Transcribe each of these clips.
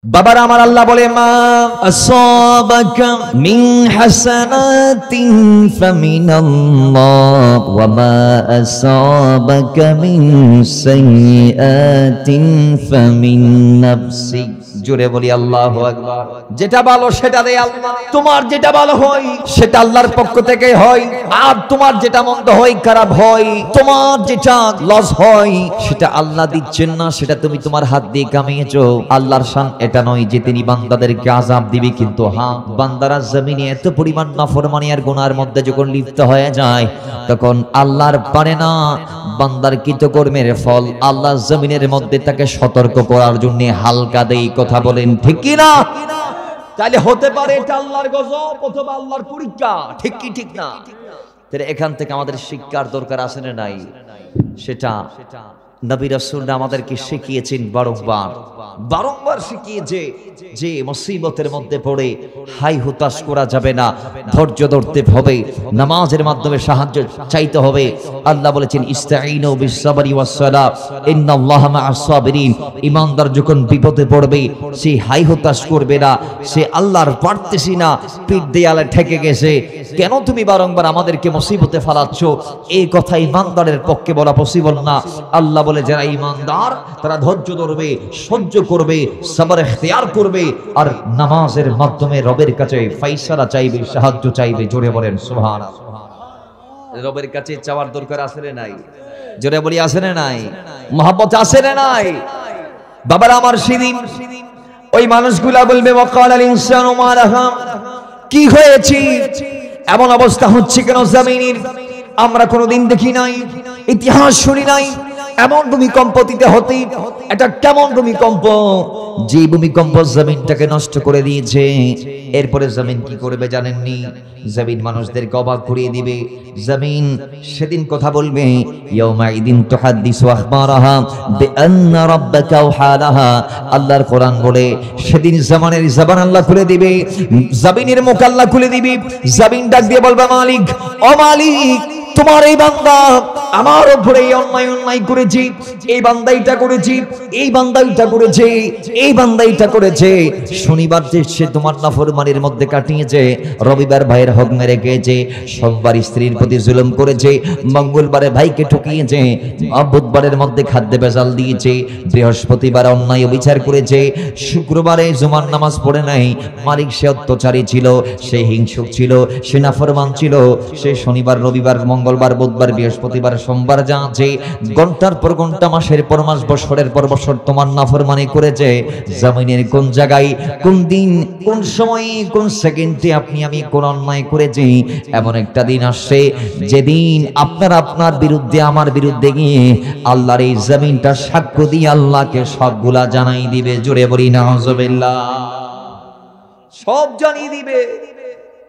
বাবারা আমার আল্লাহ বলে মা আসাবাকা মিন হাসানাতিন ফামিনাল্লাহ ওয়া মা আসাবাকা মিন সাইয়্যাতিন ফামিন নাফসিক। জোরে বলি আল্লাহু আকবার। যেটা ভালো সেটা দেয় আল্লাহ। তোমার যেটা ভালো হয় সেটা আল্লাহর পক্ষ থেকে হয়, আর তোমার যেটা মন্দ হয়, খারাপ হয়, তোমার যেটা লস হয় সেটা আল্লাহ দিচ্ছেন না, সেটা তুমি তোমার হাত দিয়ে কামিয়েছো। আল্লাহর শান এটা নয় যে তিনি বান্দাদেরকে আযাব দিবে, কিন্তু হ্যাঁ, বান্দারা জমিনে এত পরিমাণ নাফরমানি আর গুনাহের মধ্যে যখন লিপ্ত হয়ে যায় তখন আল্লাহর পারে না বান্দার কৃতকর্মের ফল আল্লাহ জমিনের মধ্যে তাকে সতর্ক করার জন্য হালকা দেই। কথা বলেন ঠিক কি না? তাহলে হতে পারে এটা আল্লাহর গজব অথবা আল্লাহর পরীক্ষা, ঠিক কি ঠিক না? তাহলে এখান থেকে আমাদের শিক্ষার দরকার আছে না নাই? সেটা নবী রাসূলরা আমাদেরকে শিখিয়েছেন, বারংবার শিখিয়েছে যে মুসিবতের মধ্যে পড়ে হাই হুতাশ করা যাবে না, ধৈর্য ধরতে হবে, নামাজের মাধ্যমে সাহায্য চাইতে হবে। আল্লাহ বলেছেন ইস্তাঈনু বিস-সাবরি ওয়াস-সালাহ ইন্নাল্লাহা মা'আস সাবিরিন। ঈমানদার যখন বিপদে পড়বে সে হাই হুতাশ করবে না, সে আল্লাহর পারতেছি না, পিঠ দেয়ালে ঠেকে গেছে, কেন তুমি বারংবার আমাদেরকে মুসিবতে ফেলাচ্ছ, এই কথা ঈমানদারের পক্ষে বলা পসিবল না। আল্লাহ বলে যারা ঈমানদার তারা ধৈর্য ধরবে, সহ্য করবে, সবর ইখতিয়ার করবে, আর নামাজের মাধ্যমে রবের কাছে ফায়সালা চাইবে, সাহায্য চাইবে। জোরে বলেন সুবহানাল্লাহ। রবের কাছে চাওয়ার দরকার আছে না নাই? জোরে বলি আছে না নাই? মহব্বত আছে না নাই? বাবারা আমার সেদিন ওই মানুষগুলা বলবে ওয়াকালাল ইনসানু মা লাহা, কি হয়েছে, এমন অবস্থা হচ্ছে কেন জমিনের? আমরা কোনোদিন দেখি নাই, ইতিহাস শুনি নাই এমন ভূমিকম্প দিতে হতে। এটা কেমন ভূমিকম্প, যে ভূমিকম্প জমিনটাকে নষ্ট করে দিয়েছে। এরপরে জমিন কি করবে জানেননি? জমিন মানুষদেরকে অবাক করিয়ে দিবে। জমিন সেদিন কথা বলবে ইয়াউমাইদিন তুহাদ্দিসু আখবারাহা বিআন্না রাব্বাকা আওহা লাহা। আল্লাহর কোরআন বলে সেদিন জমানের জবান আল্লাহ খুলে দিবে, জমিনের মুখ আল্লাহ খুলে দিবে। জমিন ডাক দিয়ে বলবে মালিক, ও মালিক, তোমার এই বান্দা আমার উপরে অন্যায় করেছে, এই বান্দা এটা করেছে, এই বান্দা এটা করেছে, এই বান্দা এটা করেছে। শনিবার যে সে তোমার নাফরমানির মধ্যে কাটিয়েছে, রবিবার ভাইয়ের হক মেরে খেয়েছে, সোমবার স্ত্রীর প্রতি জুলুম করেছে, মঙ্গলবারে ভাইকে ঠকিয়েছে, বুধবারের মধ্যে খাদ্যে ভেজাল দিয়েছে, বৃহস্পতিবার অন্যায় বিচার করেছে, শুক্রবারে জুমার নামাজ পড়ে নাই। মালিক সে অত্যাচারী ছিল, সে হিংসুক ছিল, সে নাফরমান ছিল। সে শনিবার, রবিবার, মঙ্গলবার, বুধবার, বৃহস্পতিবার, সোমবার যা আছে ঘন্টার পর ঘন্টা, মাসের পর মাস, বছরের পর বছর তোমার নাফরমানি করেছে। জমিনের কোন জায়গায়, কোন দিন, কোন সময়ে, কোন সেকেন্ডে আপনি আমি কোন অন্যায় করেছি, এমন একটা দিন আসছে যেদিন আপনার বিরুদ্ধে, আমার বিরুদ্ধে গিয়ে আল্লাহর এই জমিনটা সাক্ষ্য দিয়ে আল্লাহকে সবগুলা জানাই দিবে। জোরে বলি নাউজুবিল্লাহ। সব জানিয়ে দিবে।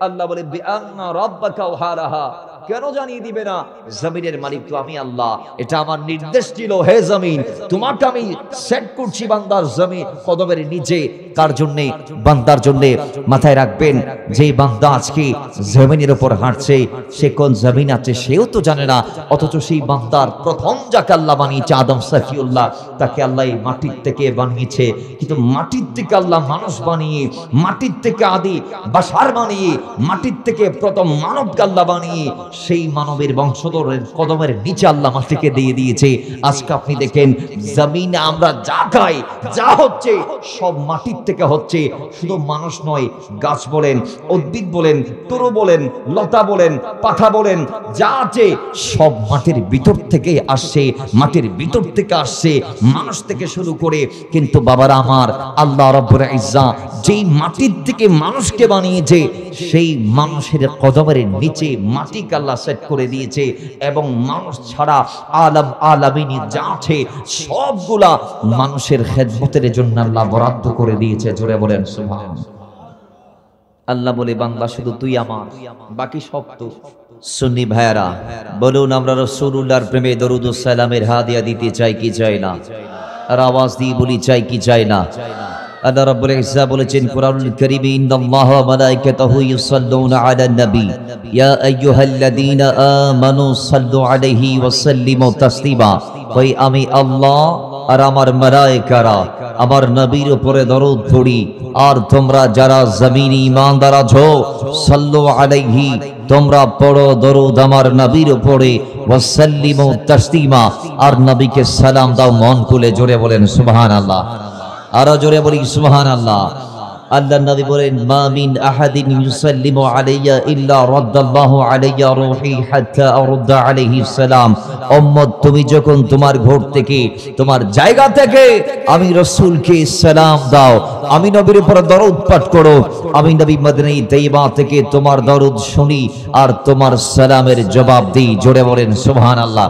আল্লাহ বলে বিআন্না রাব্বাকা আওহা লাহা। কেন জানিয়ে দিবে না? জমিনের মালিক তো আমি আল্লাহ, এটা আমার নির্দেশ ছিল। হে জমিন, তোমাকে আমি সেট করছি বান্দার জমি কদমের নিচে। কার জন্যে? বান্দার জন্যে। মাথায় রাখবেন, যে বান্দা আজকে জমিনের উপর হাঁটছে সে কোন জমিন আছে সেও তো জানে না, অথচ সেই বান্দার প্রথম যাকে আল্লাহ বানিয়েছে আদম সফিউল্লাহ, তাকে আল্লাহ মাটির থেকে বানিয়েছে। কিন্তু মাটির থেকে আল্লাহ মানুষ বানিয়ে, মাটির থেকে আদি বাশার বানিয়ে, মাটির থেকে প্রথম মানবকে আল্লাহ বানিয়ে সেই মানবের বংশধরের কদমের নিচে আল্লাহ মাটিকে দিয়ে দিয়েছে। আজকে আপনি দেখেন জমিনে আমরা যা খাই, যা হচ্ছে সব মাটির থেকে হচ্ছে। শুধু মানুষ নয়, গাছ বলেন, উদ্ভিদ বলেন, তরু বলেন, লতা বলেন, পাতা বলেন, যা আছে সব মাটির ভিতর থেকে আসছে, মাটির ভিতর থেকে আসছে, মানুষ থেকে শুরু করে। কিন্তু বাবারা আমার, আল্লাহ রাব্বুল ইজ্জত যেই মাটির থেকে মানুষকে বানিয়েছে সেই মানুষের কদমের নিচে মাটিকে আল্লাহ সেট করে দিয়েছে, এবং মানুষ ছাড়া আলামিন যা আছে সবগুলা মানুষের খেদমতের জন্য আল্লাহ বরাদ্দ করে দিয়েছে। জোরে বলেন সুবহানাল্লাহ। আল্লাহ বলে বান্দা শুধু তুই আমার, বাকি সব তো। সুন্নি ভাইরা বলুন, আমরা রাসূলুল্লাহর প্রেমে দরুদ ও সালামের হাদিয়া দিতে চাই কি চাই না? আর আওয়াজ দিয়ে বলি চাই কি চাই না? আল্লাহ রাব্বুল ইজ্জত বলেছেন কুরআনুল কারীমে, ইন্নাল্লাহা ওয়া মালাইকাতাহু ইউসাল্লুনা আলান নবী ইয়া আইয়ুহাল্লাযীনা আমানু সাল্লু আলাইহি ওয়া সাল্লিমু তাসলিমা। কই আমি আল্লাহ আর আমার মালায়েকারা আমার নবীর উপরে দরুদ পড়ি। আর তোমরা যারা জমিনি ঈমানদার আছো সাল্লু আলাইহি, তোমরা পড়ো দরুদ আমার নবীর উপরে, ওয়াসাল্লিমু তাসলিমা, আর নবীকে সালাম দাও মন খুলে। জোরে বলেন সুবহানাল্লাহ, আরো জোরে বলি সুবহানাল্লাহ। আল্লাহর নবী বলেন, মা মিন আহাদিন ইউসাল্লিমু আলাইয়া ইল্লা রাদ্দাল্লাহু আলাইয়া রূহি হাত্তা আরুদ্দা আলাইহি সালাম। উম্মত, তুমি যখন তোমার ঘর থেকে, তোমার জায়গা থেকে আমি রাসূলকে সালাম দাও, আমি নবীর উপর দরুদ পাঠ করো, আমি নবী মদিনা তাইয়্যিবা থেকে তোমার দরুদ শুনি আর তোমার সালামের জবাব দিই। জোরে বলেন সুবহানাল্লাহ।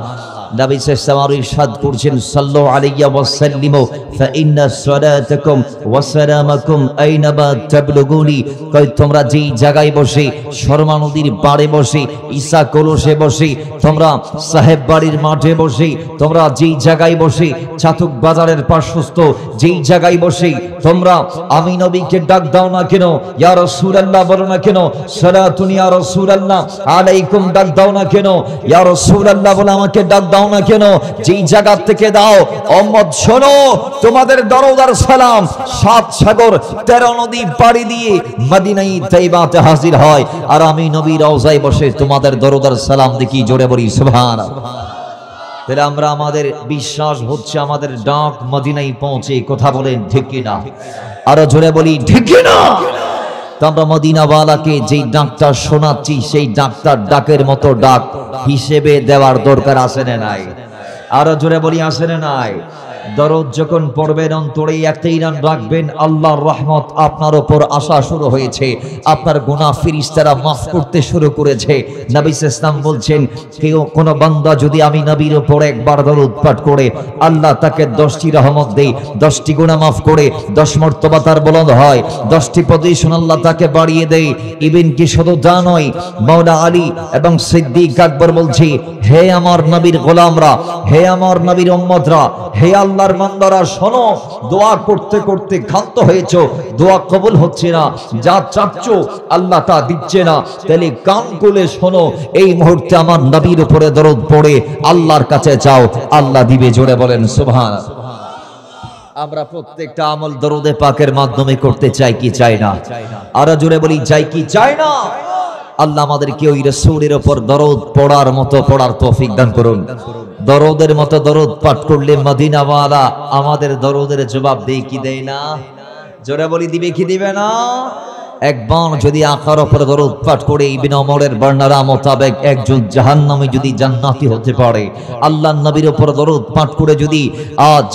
নবী সাল্লাল্লাহু আলাইহি ইরশাদ করছেন, সাল্লু আলাইয়া ওয়া সাল্লিমু ফা ইন্না সালাতাকুম ওয়া সালামাকুম আইনামা তাবলুগুনি। কই তোমরা যেই জায়গায় বসে, শর্মা নদীর পাড়ে বসে, ঈসা কলসে বসে, তোমরা সাহেব বাড়ির মাঠে বসে, তোমরা যেই জায়গায় বসে, চাতক বাজারের পার্শ্বস্থ যেই জায়গায় বসে তোমরা আমি নবীকে ডাক দাও না কেন, ইয়া রাসূলুল্লাহ বলো না কেন, সালাতুন ইয়া রাসূলুল্লাহ আলাইকুম ডাক দাও না কেন, ইয়া রাসূলুল্লাহ বলে আমাকে ডাক দাও না কেন, যেই জায়গা থেকে দাও। উম্মত শোনো, তোমাদের দরুদ আর সালাম 7 সাগর 13 নদী পাড়ি দিয়ে মদিনায়ে তাইয়্যিবাতে হাজির হয়, আর আমি নবী রওজায় বসে তোমাদের দরুদ আর সালাম দেখি। জোরে বলি সুবহানাল্লাহ। তাহলে আমরা, আমাদের বিশ্বাস হচ্ছে আমাদের ডাক মদিনায় পৌঁছে। কথা বলেন ঠিক কি না? আরো জোরে বলি ঠিক কি না? তো আমরা মদিনাওয়ালাকে যেই ডাকটা শোনাচ্ছি, সেই ডাকটার ডাকের মতো ডাক হিসেবে দেওয়ার দরকার আছে না নাই? আরো জোরে বলি আছে না নাই? দরুদ যখন পড়বেন অন্তরে একটাই নাম রাখবেন, আল্লাহর রহমত আপনার উপর আসা শুরু হয়েছে, আপনার গুনাহ ফেরেশতারা মাফ করতে শুরু করেছে। নবী সাল্লাল্লাহু আলাইহি বলছেন, কেউ কোন বান্দা যদি আমি নবীর উপর একবার দরুদ পাঠ করে, আল্লাহ তাকে 10টি রহমত দেয়, 10টি গুনাহ মাফ করে, 10 মর্তবা তার বুলন্দ হয়, 10টি পজিশন আল্লাহ তাকে বাড়িয়ে দেয়। ইবেন কি শুধু তা নয়, মাওলা আলী এবং সিদ্দিক আকবর বলছে, হে আমার নবীর গোলামরা, হে আমার নবীর উম্মতরা, হে আল্লাহর বান্দারা, শোনো, দোয়া করতে করতে ক্ষান্ত হয়েছো, দোয়া কবুল হচ্ছে না, যা চাচ্ছ আল্লাহ তা দিচ্ছে না, তাহলে কান খুলে শোনো, এই মুহূর্তে আমার নবীর উপরে দরুদ পড়ে আল্লাহর কাছে চাও, আল্লাহ দিবে। জোরে বলেন সুবহানাল্লাহ। আমরা প্রত্যেকটা আমল দরুদে পাকের মাধ্যমে করতে চাই কি চাই না? আরো জোরে বলি চাই কি চাই না? আল্লাহ আমাদেরকে ওই রাসূলের উপর দরুদ পড়ার মতো পড়ার তৌফিক দান করুন। দরুদের মতো দরুদ পাঠ করলে মদিনাওয়ালা আমাদের দরুদের জবাব দেয় কি দেয় না? জোরে বলি দিবে কি দিবে না? একবার যদি আকার উপর দরুদ পাঠ করে ইবনে ওমরের বর্ণনা মোতাবেক একজন জাহান্নামী যদি জান্নাতি হতে পারে, আল্লাহর নবীর উপর দরুদ পাঠ করে যদি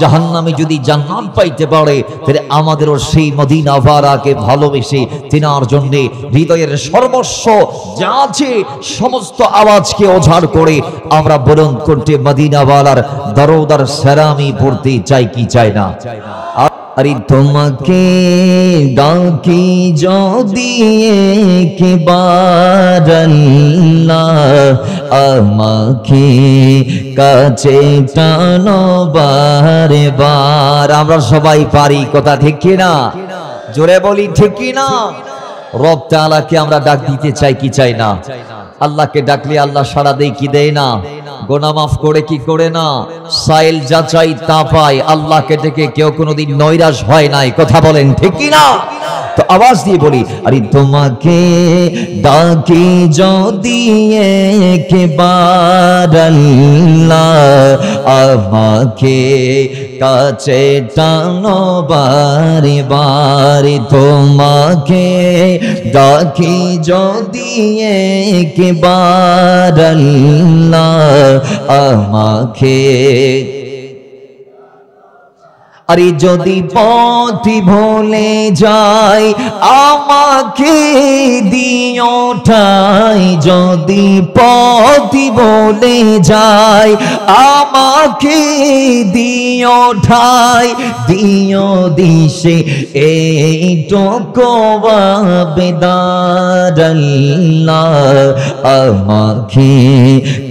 জাহান্নামী যদি জান্নাত পাইতে পারে, তাহলে আমাদেরও সেই মদিনাওয়ালাকে ভালোবেসে তিনার জন্য হৃদয়ের সর্বস্ব যা আছে সমস্ত আওয়াজকে ওঝাড় করে আমরা বরণ করতে মদিনাওয়ালার দরুদ আর সালামি পড়তে চাই কি চাই না? আরে তোমাকে ডাকি যদি একবার আল্লাহ, আমাকে কাছে টানো বারে বার। আমরা সবাই পারি, কথা ঠিক কি না? জোরে বলি ঠিক কি না? রব তাআলাকে আমরা ডাক দিতে চাই কি চাই না? আল্লাহকে ডাকলে আল্লাহ সাড়া দেয় কি দেয় না? গুনাহ মাফ করে কি করে না? সাইল যাচাই তা পায়। আল্লাহকে ডেকে কেউ কোনোদিন নৈরাশ হয় নাই। কথা বলেন ঠিক কি না? তো আওয়াজ দিয়ে বলি, আরে তোমাকে ডাকি যদি একবার আল্লাহ, আমাকে কাছে টানো বারে বারে। তোমাকে ডাকি যদি একবার আল্লাহ, আমাকে। আরে যদি পথ ভুলে যাই আমাকে দিও ঠাই, যদি পথ ভুলে যাই আমাকে দিও ঠাই, দিও দিশে এইটুকু আবেদন আল্লাহ, আমাকে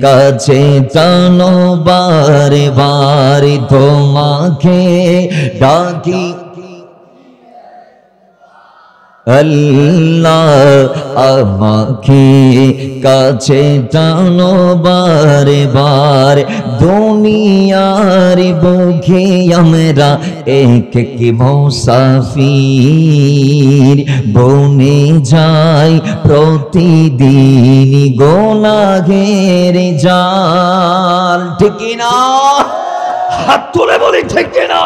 কাছে টানো বারে বারে। তোমাকে ডাকি আল্লাহ আমাকে কাছে টানো বারে বার, দুনিয়ার বুকে আমরা এক কি মুসাফির, বনে যাই প্রতিদিন গোনাহের জাল। ঠিক না? হাত তুলে বলি ঠিক না?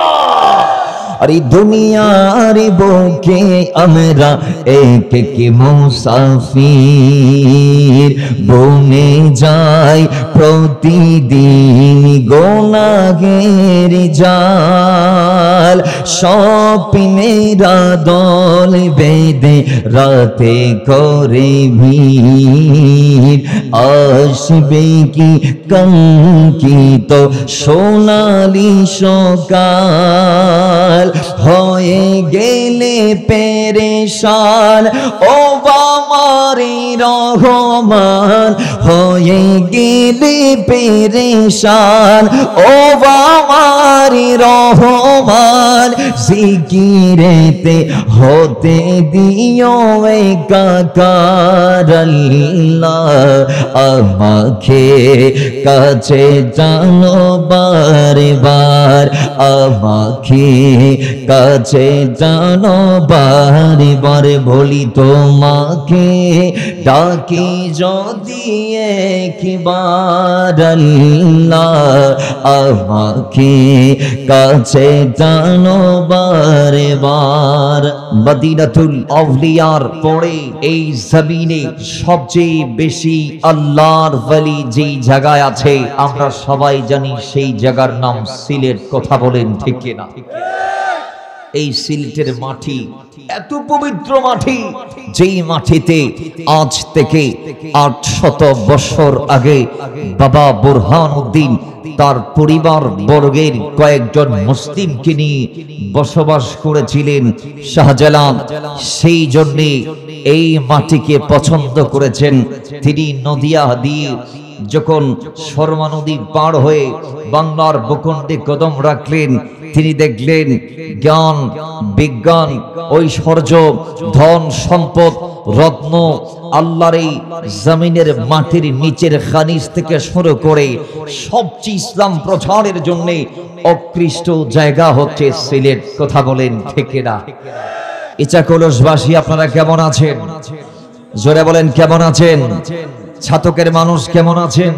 আর এই দুনিয়ার বুকে আমরা এক কি মুসাফির, বনে যাই প্রতিদিন গোনাহের জাল। স্বপ্নেরা দল বেঁধে রাতে করে ভিড়, আসবে কি কাঙ্ক্ষিত সোনালি সকাল, হয়ে গেলে পেরেশান ও আমারি রহমান, হয়ে গেলে পেরেশান ও আমারি রহমান, জিকিরেতে হতে দিও একাকার। আল্লাহ আমাকে কাছে টানো বারে বার, আমাকে কাছে টানো বারে বারে, বলি তোমাকে ডাকি যদি একবার। আল্লাহ আমাকে কাছে টানো বারে বার। মদিনাতুল আউলিয়ার পরে এই জমিনে সবচেয়ে বেশি আল্লাহর ওয়ালি যেই জায়গায় আছে আমরা সবাই জানি, সেই জায়গার নাম সিলেট। কথা বলেন ঠিক কিনা? এই সিলেটের মাটি এত পবিত্র মাটি, যেই মাটিতে আজ থেকে 800 বছর আগে বাবা বুরহানুদ্দিন তার পরিবার বর্গের কয়েকজন মুসলিমকে নিয়ে বসবাস করেছিলেন শাহজালাল। সেই জন্য এই মাটিকে পছন্দ করেছেন তিনি। নদিয়া দিয়ে যখন শর্মা নদী পার হয়ে বাংলার ভূখণ্ডে কদম রাখলেন, তিনি দেখলেন জ্ঞান, বিজ্ঞান, ঐশ্বর্য, ধন সম্পদ, রত্ন, আল্লাহর এই জমিনের মাটির নিচের খানিজ থেকে শুরু করে সবচেয়ে ইসলাম প্রচারের জন্য উৎকৃষ্ট জায়গা হচ্ছে সিলেট। কথা বলেন ঠিক না? ইচাকলসবাসী আপনারা কেমন আছেন? জোরে বলেন কেমন আছেন? ছাতকের মানুষ কেমন আছেন?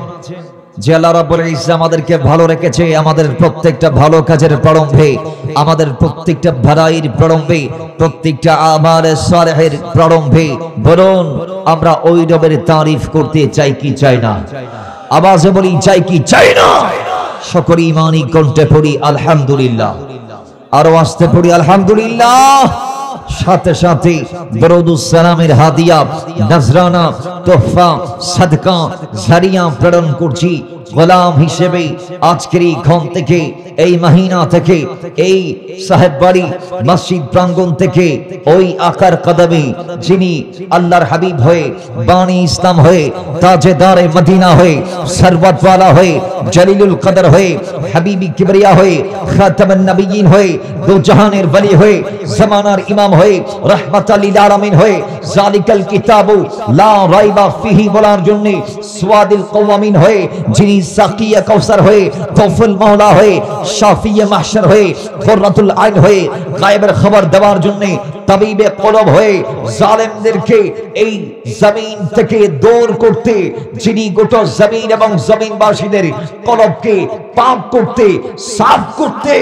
যে আল্লাহ রাব্বুল ইজ্জত আমাদেরকে ভালো রেখেছে, আমাদের প্রত্যেকটা ভালো কাজের প্রারম্ভে, আমাদের প্রত্যেকটা ভাড়াইয়ের প্রারম্ভে, প্রত্যেকটা আমালে সালেহের প্রারম্ভে বলুন আমরা ওই রবের তারিফ করতে চাই কি চাই না? আওয়াজে বলি চাই কি চাই না? সকলে ঈমানি কণ্ঠে পড়ি আলহামদুলিল্লাহ, আরো আসতে পড়ি আলহামদুলিল্লাহ। সাথে সাথে দরুদুস সালামের হাদিয়া, নজরানা, তোহফা, সাদকা, জারিয়া প্রেরণ করছি গোলাম হিসেবে। আজকের এই ক্ষণ থেকে, এই মহিনা থেকে, এই সাহেব বাড়ি মসজিদ প্রাঙ্গণ থেকে ওই আকার কদমে যিনি আল্লাহর হাবিব হয়ে, বাণী ইসলাম হয়ে, তাজেদারে মদিনা হয়ে, সরবতওয়ালা হয়ে, জলিলুল কদর হয়ে, হাবিবি কিবরিয়া হয়ে, খাতামুন নবিয়্যিন হয়ে, দো জাহানের ওলি হয়ে, জামানার ইমাম হয়ে, রাহমাতাল লিল আলামিন হয়ে, জালিকাল কিতাবু লা রাইবা ফিহি বলার জন্য সুয়াদিল কওয়ামিন হয়ে, যিনি সাকিয়া কাউসার হয়ে, তৌফুল মাওলা হয়ে, শাফিয়ে মাহশর হয়ে, কুররাতুল আইন হয়ে, গায়েবের খবর দেওয়ার জন্য তাবিবে কলব হয়ে, জালেমদেরকে এই জমিন থেকে দূর করতে, যিনি গোটা জমিন এবং জমিনবাসীদের কলবকে পাক করতে, সাফ করতে,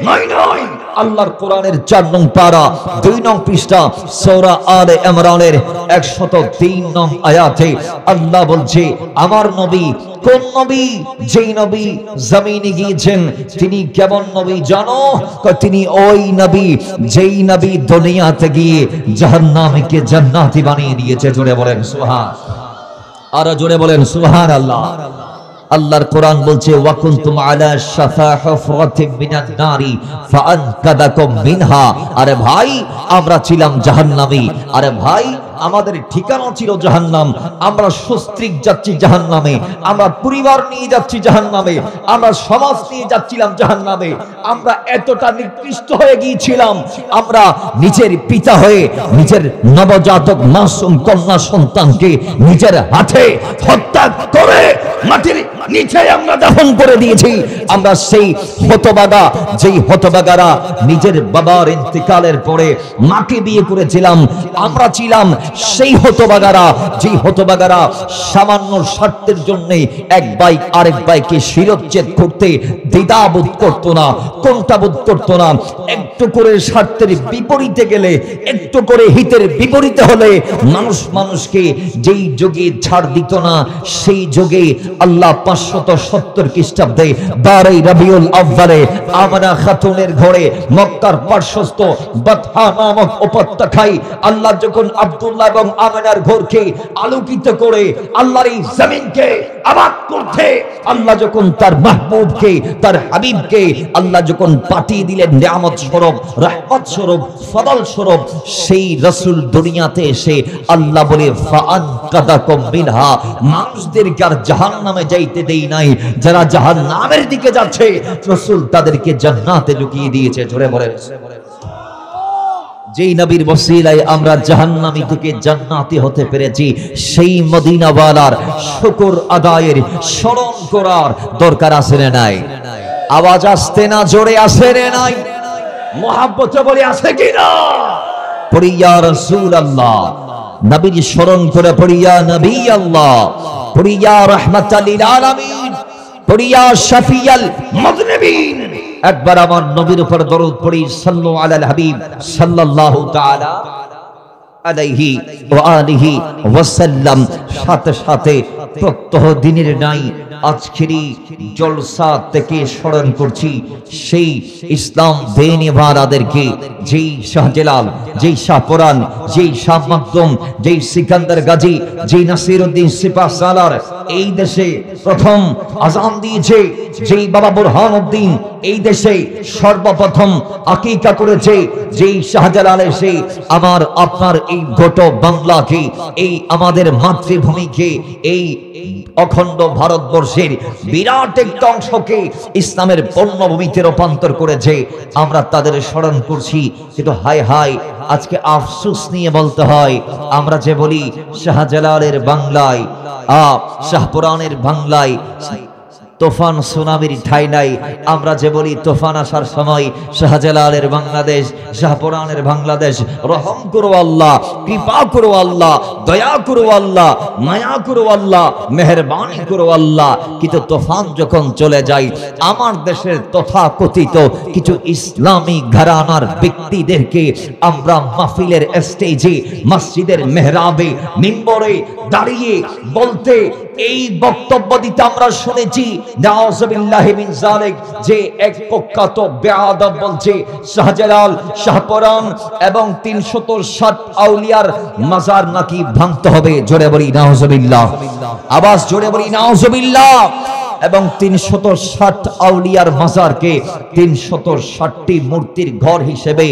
নয় আল্লাহর কোরআনের 4 নং পারা 2 নং পৃষ্ঠা সূরা আলে ইমরানের 103 নং আয়াতে আল্লাহ বলছে, আমার নবী কোন নবী? যেই নবী জমিনে গিয়েছেন তিনি কেমন নবী জানো? তিনি ওই নবী যেই নবী দুনিয়াতে গিয়ে জাহান্নামকে জান্নাতি বানিয়ে দিয়েছে। জোরে বলেন সুবহান, আর জোরে বলেন সুবহানাল্লাহ। আল্লাহর কোরআন বলছে, ওয়া কুনতুম আলা শাফা হুফরাতিন মিনান নারি ফাআনকাদাকুম মিনহা। আরে ভাই আমরা ছিলাম জাহান্নামী, আরে ভাই আমাদের ঠিকানা ছিল জাহান্নাম, আমরা সস্ত্রীক যাচ্ছি জাহান্নামে, আমরা পরিবার নিয়ে যাচ্ছি জাহান্নামে, আমরা সমাজ নিয়ে যাচ্ছিলাম জাহান্নামে। আমরা এতটা নিকৃষ্ট হয়ে গিয়েছিলাম, আমরা নিজের পিতা হয়ে নিজের নবজাতক মাসুম কন্যা সন্তানকে নিজের হাতে হত্যা করে মাটির নিচে আমরা দাফন করে দিয়েছি। আমরা সেই হতভাগা, যেই হতভাগারা নিজের বাবার ইন্তেকালের পরে মাকে বিয়ে করেছিলাম, আমরা ছিলাম সেই হতভাগারা, যেই হতভাগারা সামান্য স্বার্থের জন্য এক ভাই আরেক ভাইকে শিরচ্ছেদ করতে দ্বিধাবোধ করতো না, কোনটাবোধ করতো না। একটু করে স্বার্থের বিপরীতে গেলে, একটু করে হিতের বিপরীতে হলে মানুষ মানুষকে যেই যুগে ছাড় দিত না, সেই যুগে আল্লাহ 570 খ্রিস্টাব্দে 12 রবিউল আউয়ালে আমানা খাতুনের ঘরে মক্কার পার্শ্বস্থ বাতহা নামক উপত্যকায় আল্লাহ যখন আব্দুল্লাহ এবং আমিনার ঘরকে আলোকিত করে আল্লাহর এই জমিনকে আবাদ করতে আল্লাহ যখন তার মাহবুবকে, তার হাবিবকে আল্লাহ যখন পাঠিয়ে দিলেন নিয়ামত স্বরূপ, রহমত স্বরূপ, ফদল স্বরূপ, সেই রাসূল দুনিয়াতে এসে আল্লাহ বলে ফাআনকাদাকুম মিনহা, মানুষদেরকে আর জাহান্নামে যাইতে দেই নাই। যারা জাহান্নামের দিকে যাচ্ছে রাসূল তাদেরকে জান্নাতে ঢুকিয়ে দিয়েছে। জোরে বলেন, যেই নবীর ওসিলায় আমরা জাহান্নামী থেকে জান্নাতি হতে পেরেছি, সেই মদিনাওয়ালার শুকর আদায়ের স্মরণ করার দরকার আছে না নাই? আওয়াজ আসতে না জোরে আসে রে নাই? মুহাব্বতে বলে আছে কি না? পড়ি ইয়া রাসূলুল্লাহ, নবীর স্মরণ করে পড়ি ইয়া নবী আল্লাহ, পড়ি ইয়া রাহমাতাল লিল আলামিন, পড়ি ইয়া শাফিয়াল মুযনিবিন। একবার আমার নবীর উপর দরুদ পড়ি, সাল্লু আলাল হাবিব সাল্লাল্লাহু তাআলা আলাইহি ওয়া আলিহি ওয়াসাল্লাম। সাথে সাথে প্রত্যহ দিনের নাই আজকেরই জলসা থেকে স্মরণ করছি সেই ইসলাম দেনেওয়ালাদেরকে, যেই শাহজালাল, যেই শাহপুরান, যেই শাহ মাকদুম, যেই সিকান্দার গাজী, যেই নাসিরউদ্দিন সিপাহসালার এই দেশে প্রথম আযান দিয়েছে, যেই বাবা বুরহানুদ্দিন এই দেশে সর্বপ্রথম আকিকা করেছে, যেই শাহজালাল এসে আমার আপনার এই গোটা বাংলাকে, এই আমাদের মাতৃভূমিকে, এই অখণ্ড ভারতবর্ষের বিরাট একটা অংশকে ইসলামের পণ্যভূমিতে রূপান্তর করেছে, আমরা তাদের স্মরণ করছি। কিন্তু হায় হায়, আজকে আফসোস নিয়ে বলতে হয়, আমরা যে বলি শাহজালালের বাংলায়, শাহপুরানের বাংলায় তোফান সুনামির ঠাই নাই, আমরা যে বলি তোফান আসার সময় শাহজালালের বাংলাদেশ, শাহপুরানের বাংলাদেশ, রহম করো আল্লাহ, কৃপা করো আল্লাহ, দয়া করো আল্লাহ, মায়া করো আল্লাহ, মেহেরবানি করো আল্লাহ। কিন্তু তোফান যখন চলে যায়, আমার দেশের তথাকথিত কিছু ইসলামী ঘরানার ব্যক্তিদেরকে আমরা মাহফিলের স্টেজে, মসজিদের মেহরাবে, মিম্বরে দাঁড়িয়ে বলতে, এই বক্তব্য দিতে আমরা শুনেছি, নাউযুবিল্লাহি মিন যালিক, যে এক কুখ্যাত বেয়াদব বলছে শাহজালাল, শাহপুরান এবং 360 আউলিয়ার মাজার নাকি ভাঙতে হবে। জোরে বলি নাউযুবিল্লাহ, আওয়াজ জোরে বলি নাউযুবিল্লাহ। এবং 360 আউলিয়ার মাজারকে 360টি মূর্তির ঘর হিসেবে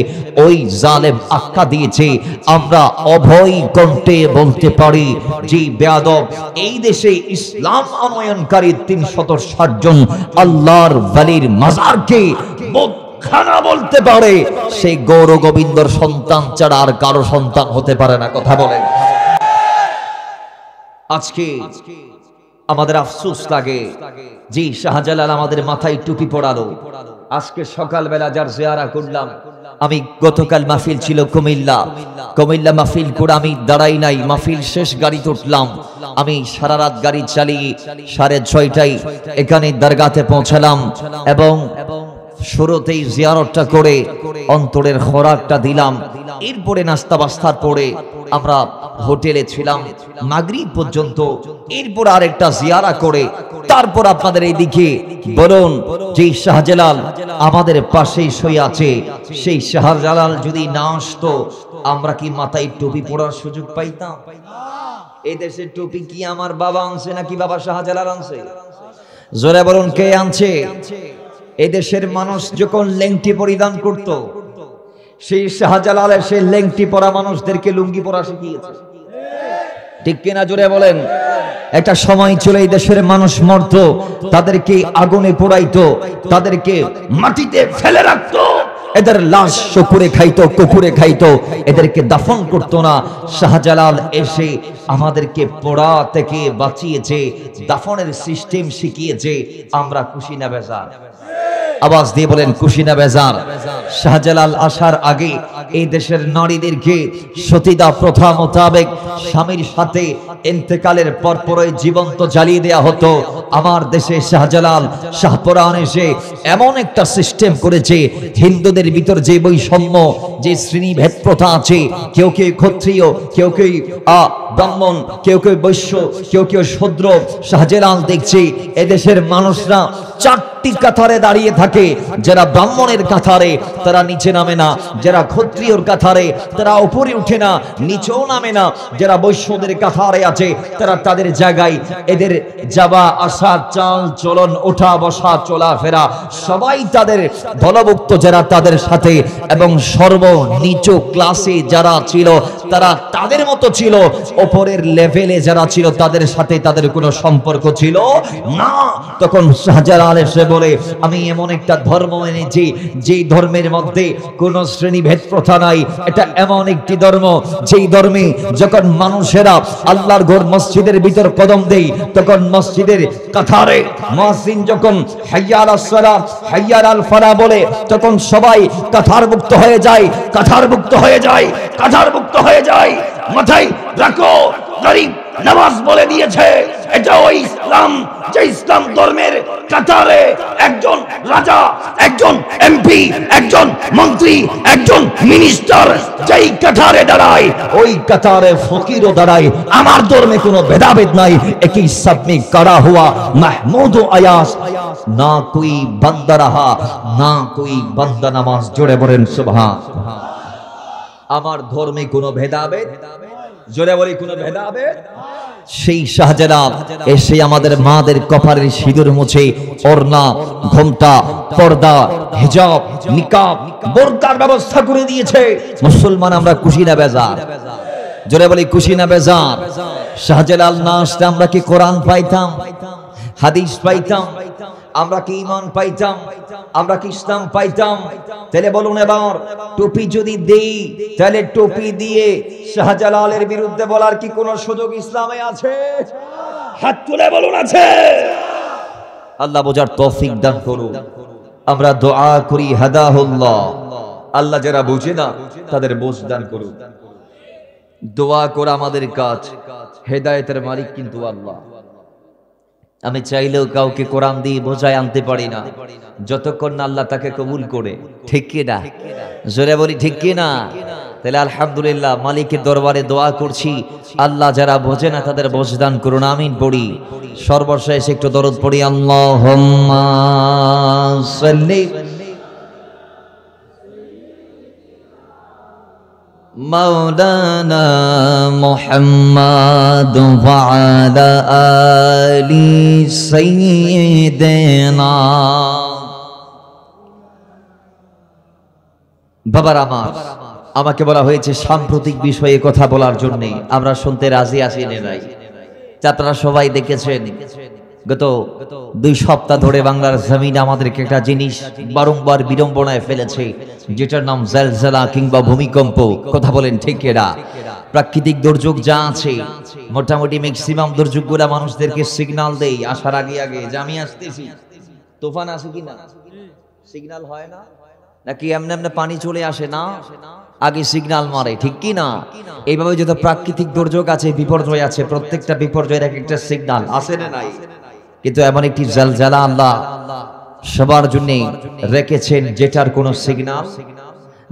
ওই জালেম আখ্যা দিয়েছে। আমরা অভয় কণ্ঠে বলতে পারি, যে বেয়াদব এই দেশে ইসলাম আনয়নকারী 360 জন আল্লাহর ওয়ালির মাজারকে খানা বলতে পারে, সেই গৌর গোবিন্দর সন্তান ছাড়া আর কারো সন্তান হতে পারে না। কথা বলেন। আজকে আমাদের আফসোস লাগে যে শাহজালাল আমাদের মাথায় টুপি পড়ালো। আজকে সকালবেলা যার জিয়ারা করলাম, আমি গতকাল মাহফিল ছিল কুমিল্লা মাহফিল করে আমি দাঁড়াই নাই, মাহফিল শেষ গাড়িতে উঠলাম। আমি সারা রাত গাড়ি চালিয়ে 6:30টায় এখানে দরগাতে পৌঁছালাম এবং শুরুতেই জিয়ারতটা করে অন্তরের খোরাকটা দিলাম। এরপরে নাস্তা বাস্তার পরে আমরা হোটেলে ছিলাম মাগরিব পর্যন্ত। এরপর আরেকটা জিয়ারা করে তারপর আপনাদের এইদিকে বলুন, যে শাহজালাল আমাদের পাশেই শুয়ে আছে, সেই শাহজালাল যদি না আসতো আমরা কি মাথায় টুপি পরার সুযোগ পাইতাম? এই দেশের টুপি কি আমার বাবা আনছে নাকি বাবা শাহজালাল আনছে? জোরে বলুন, কে আনছে? এদেশের মানুষ যখন লেংটি পরিধান করত, সেই শাহজালাল সেই লেংটি পরা মানুষদেরকে লুঙ্গি পরা শিখিয়েছে। ঠিক কিনা জোরে বলেন। একটা সময় চলে এই দেশের মানুষ মরতো, তাদেরকে আগুনে পোড়াইতো, তাদেরকে মাটিতে ফেলে রাখতো, এদের লাশ শুকুরে খাইতো, কুকুরে খাইতো, এদেরকে দাফন করতো না। শাহজালাল এসে আমাদেরকে পোড়া থেকে বাঁচিয়েছে, দাফনের সিস্টেম শিখিয়েছে। আমরা খুশি না বেজার? আওয়াজ দিয়ে বলেন খুশি না বেজার? শাহজালাল আসার আগে এই দেশের নারীদেরকে সতীদাহ প্রথা মোতাবেক স্বামীর সাথে ইন্তেকালের পরপরই জীবন্ত জ্বালিয়ে দেয়া হতো। আমার দেশে শাহজালাল শাহপরান এসে এমন একটা সিস্টেম করেছে, হিন্দুদের ভিতর যে বৈষম্য, যে শ্রেণীভেদ প্রথা আছে, কেউ কেউ ক্ষত্রিয়, কেউ কেউ ব্রাহ্মণ, কেউ কেউ বৈশ্য, কেউ কেউ শূদ্র, শাহজালাল দেখছে এদেশের মানুষরা চারটি কাতারে দাঁড়িয়ে থাকে। যারা ব্রাহ্মণের কাতারে তারা নিচে নামে না, যারা ক্ষত্রিয়র কাতারে তারা উপরে উঠে না, নিচেও নামে না, যারা বৈশ্যদের কাতারে আছে তারা তাদের জায়গায়, এদের যাওয়া আসা, চাল চলন, ওঠা বসা, চলাফেরা সবাই তাদের দলভুক্ত যারা তাদের সাথে, এবং সর্বনিচু ক্লাসে যারা ছিল তারা তাদের মতো ছিল, ওপরের লেভেলে যারা ছিল তাদের সাথে তাদের কোনো সম্পর্ক ছিল না। তখন শাহজালাল এসে বলে, আমি এমন একটা ধর্ম এনেছি যেই ধর্মের মধ্যে কোনো শ্রেণীভেদ প্রথা নাই। এটা এমন একটি ধর্ম যেই ধর্মে যখন মানুষেরা আল্লাহর ঘর মসজিদের ভিতর কদম দেই, তখন মসজিদের কাতারে মুয়াজ্জিন যখন হাইয়া আলাস সালাহ, হাইয়া আল ফালাহ বলে, তখন সবাই কাতারভুক্ত হয়ে যায়, কাতারভুক্ত হয়ে যায়, কাতারভুক্ত হয়ে যায়। মাথায় রাখো, গরিব নওয়াজ বলে দিয়েছে এটা ওই ইসলাম যে ইসলাম ধর্মের কাতারে একজন রাজা, একজন এমপি, একজন মন্ত্রী, একজন মিনিস্টার যেই কাতারে দাঁড়ায়, ওই কাতারে ফকিরও দাঁড়ায়। আমার ধর্মে কোনো ভেদাভেদ নাই। একই সব মে করা হুয়া মাহমুদ আয়াস, না কোই বান্দা রাহা, না কোই বান্দা নামাজ। জোরে বলেন সুবহান। আমার ধর্মে কোনো ভেদাভেদ, জোরে বলি কোনো ভেদাভেদ। সেই শাহজালাল এসে আমাদের মাদের কপালের সিঁদুর মুছে ওড়না, ঘোমটা, পর্দা, হিজাব, নিকাব, বোরকার ব্যবস্থা করে দিয়েছে। মুসলমান আমরা খুশি না বেজার? জোরে বলি খুশি না বেজার? শাহজালাল না আসলে আমরা কি কোরআন পাইতাম, হাদিস পাইতাম, আমরা কি ঈমান পাইতাম, আমরা কি ইসলাম পাইতাম? তাহলে বলুন এবার, টুপি যদি দেই তাহলে টুপি দিয়ে শাহজালালের বিরুদ্ধে বলার কি কোনো সুযোগ ইসলামে আছে? হাত তুলে বলুন আছে? আল্লাহ বোঝার তৌফিক দান করুন। আমরা দোয়া করি হাদাহুল্লাহ, আল্লাহ যারা বুঝে না তাদের বোঝ দান করুন। দোয়া করা আমাদের কাজ, হেদায়েতের মালিক কিন্তু আল্লাহ। আমি চাইলেও কাউকে কোরআন দিয়ে বোঝায় আনতে পারি না যতক্ষণ না আল্লাহ তাকে কবুল করে। ঠিক কি না? জোরে বলি ঠিক কি না? তাহলে আলহামদুলিল্লাহ মালিকের দরবারে দোয়া করছি, আল্লাহ যারা বোঝে না তাদের বোঝদান করুন। আমিন পড়ি। সর্বশেষ একটু দরুদ পড়ি, আল্লাহুম্মা সাল্লি মাওলানা মুহাম্মদ ওয়া আলা আলি সাইয়্যিদিনা। বাবার আমার, আমাকে বলা হয়েছে সাম্প্রতিক বিষয়ে কথা বলার জন্য। আমরা শুনতে রাজি আছি নাই? আপনারা সবাই দেখেছেন গত 2 সপ্তাহ ধরে বাংলার জমিন আমাদেরকে একটা জিনিস বারংবার বিড়ম্বনায় ফেলেছে, যেটার নাম জলজলা কিংবা ভূমিকম্প। কথা বলেন ঠিক এরা? প্রাকৃতিক দুর্যোগ যা আছে মোটামুটি ম্যাক্সিমাম দুর্যোগগুলা মানুষদেরকে সিগন্যাল দেয় আসার আগে আগে যে আমি আসতেছি। তুফান আসে কি না? সিগন্যাল হয় না নাকি এমনি এমনি পানি চলে আসে না? আগে সিগন্যাল মারে, ঠিক কি না? এইভাবে যত প্রাকৃতিক দুর্যোগ আছে, বিপর্যয় আছে, প্রত্যেকটা বিপর্যয়ের এক একটা সিগন্যাল আছে না নাই? কিন্তু এমন একটি জলজলা আল্লাহ সবার জন্য রেখেছেন যেটার কোনো সিগন্যাল,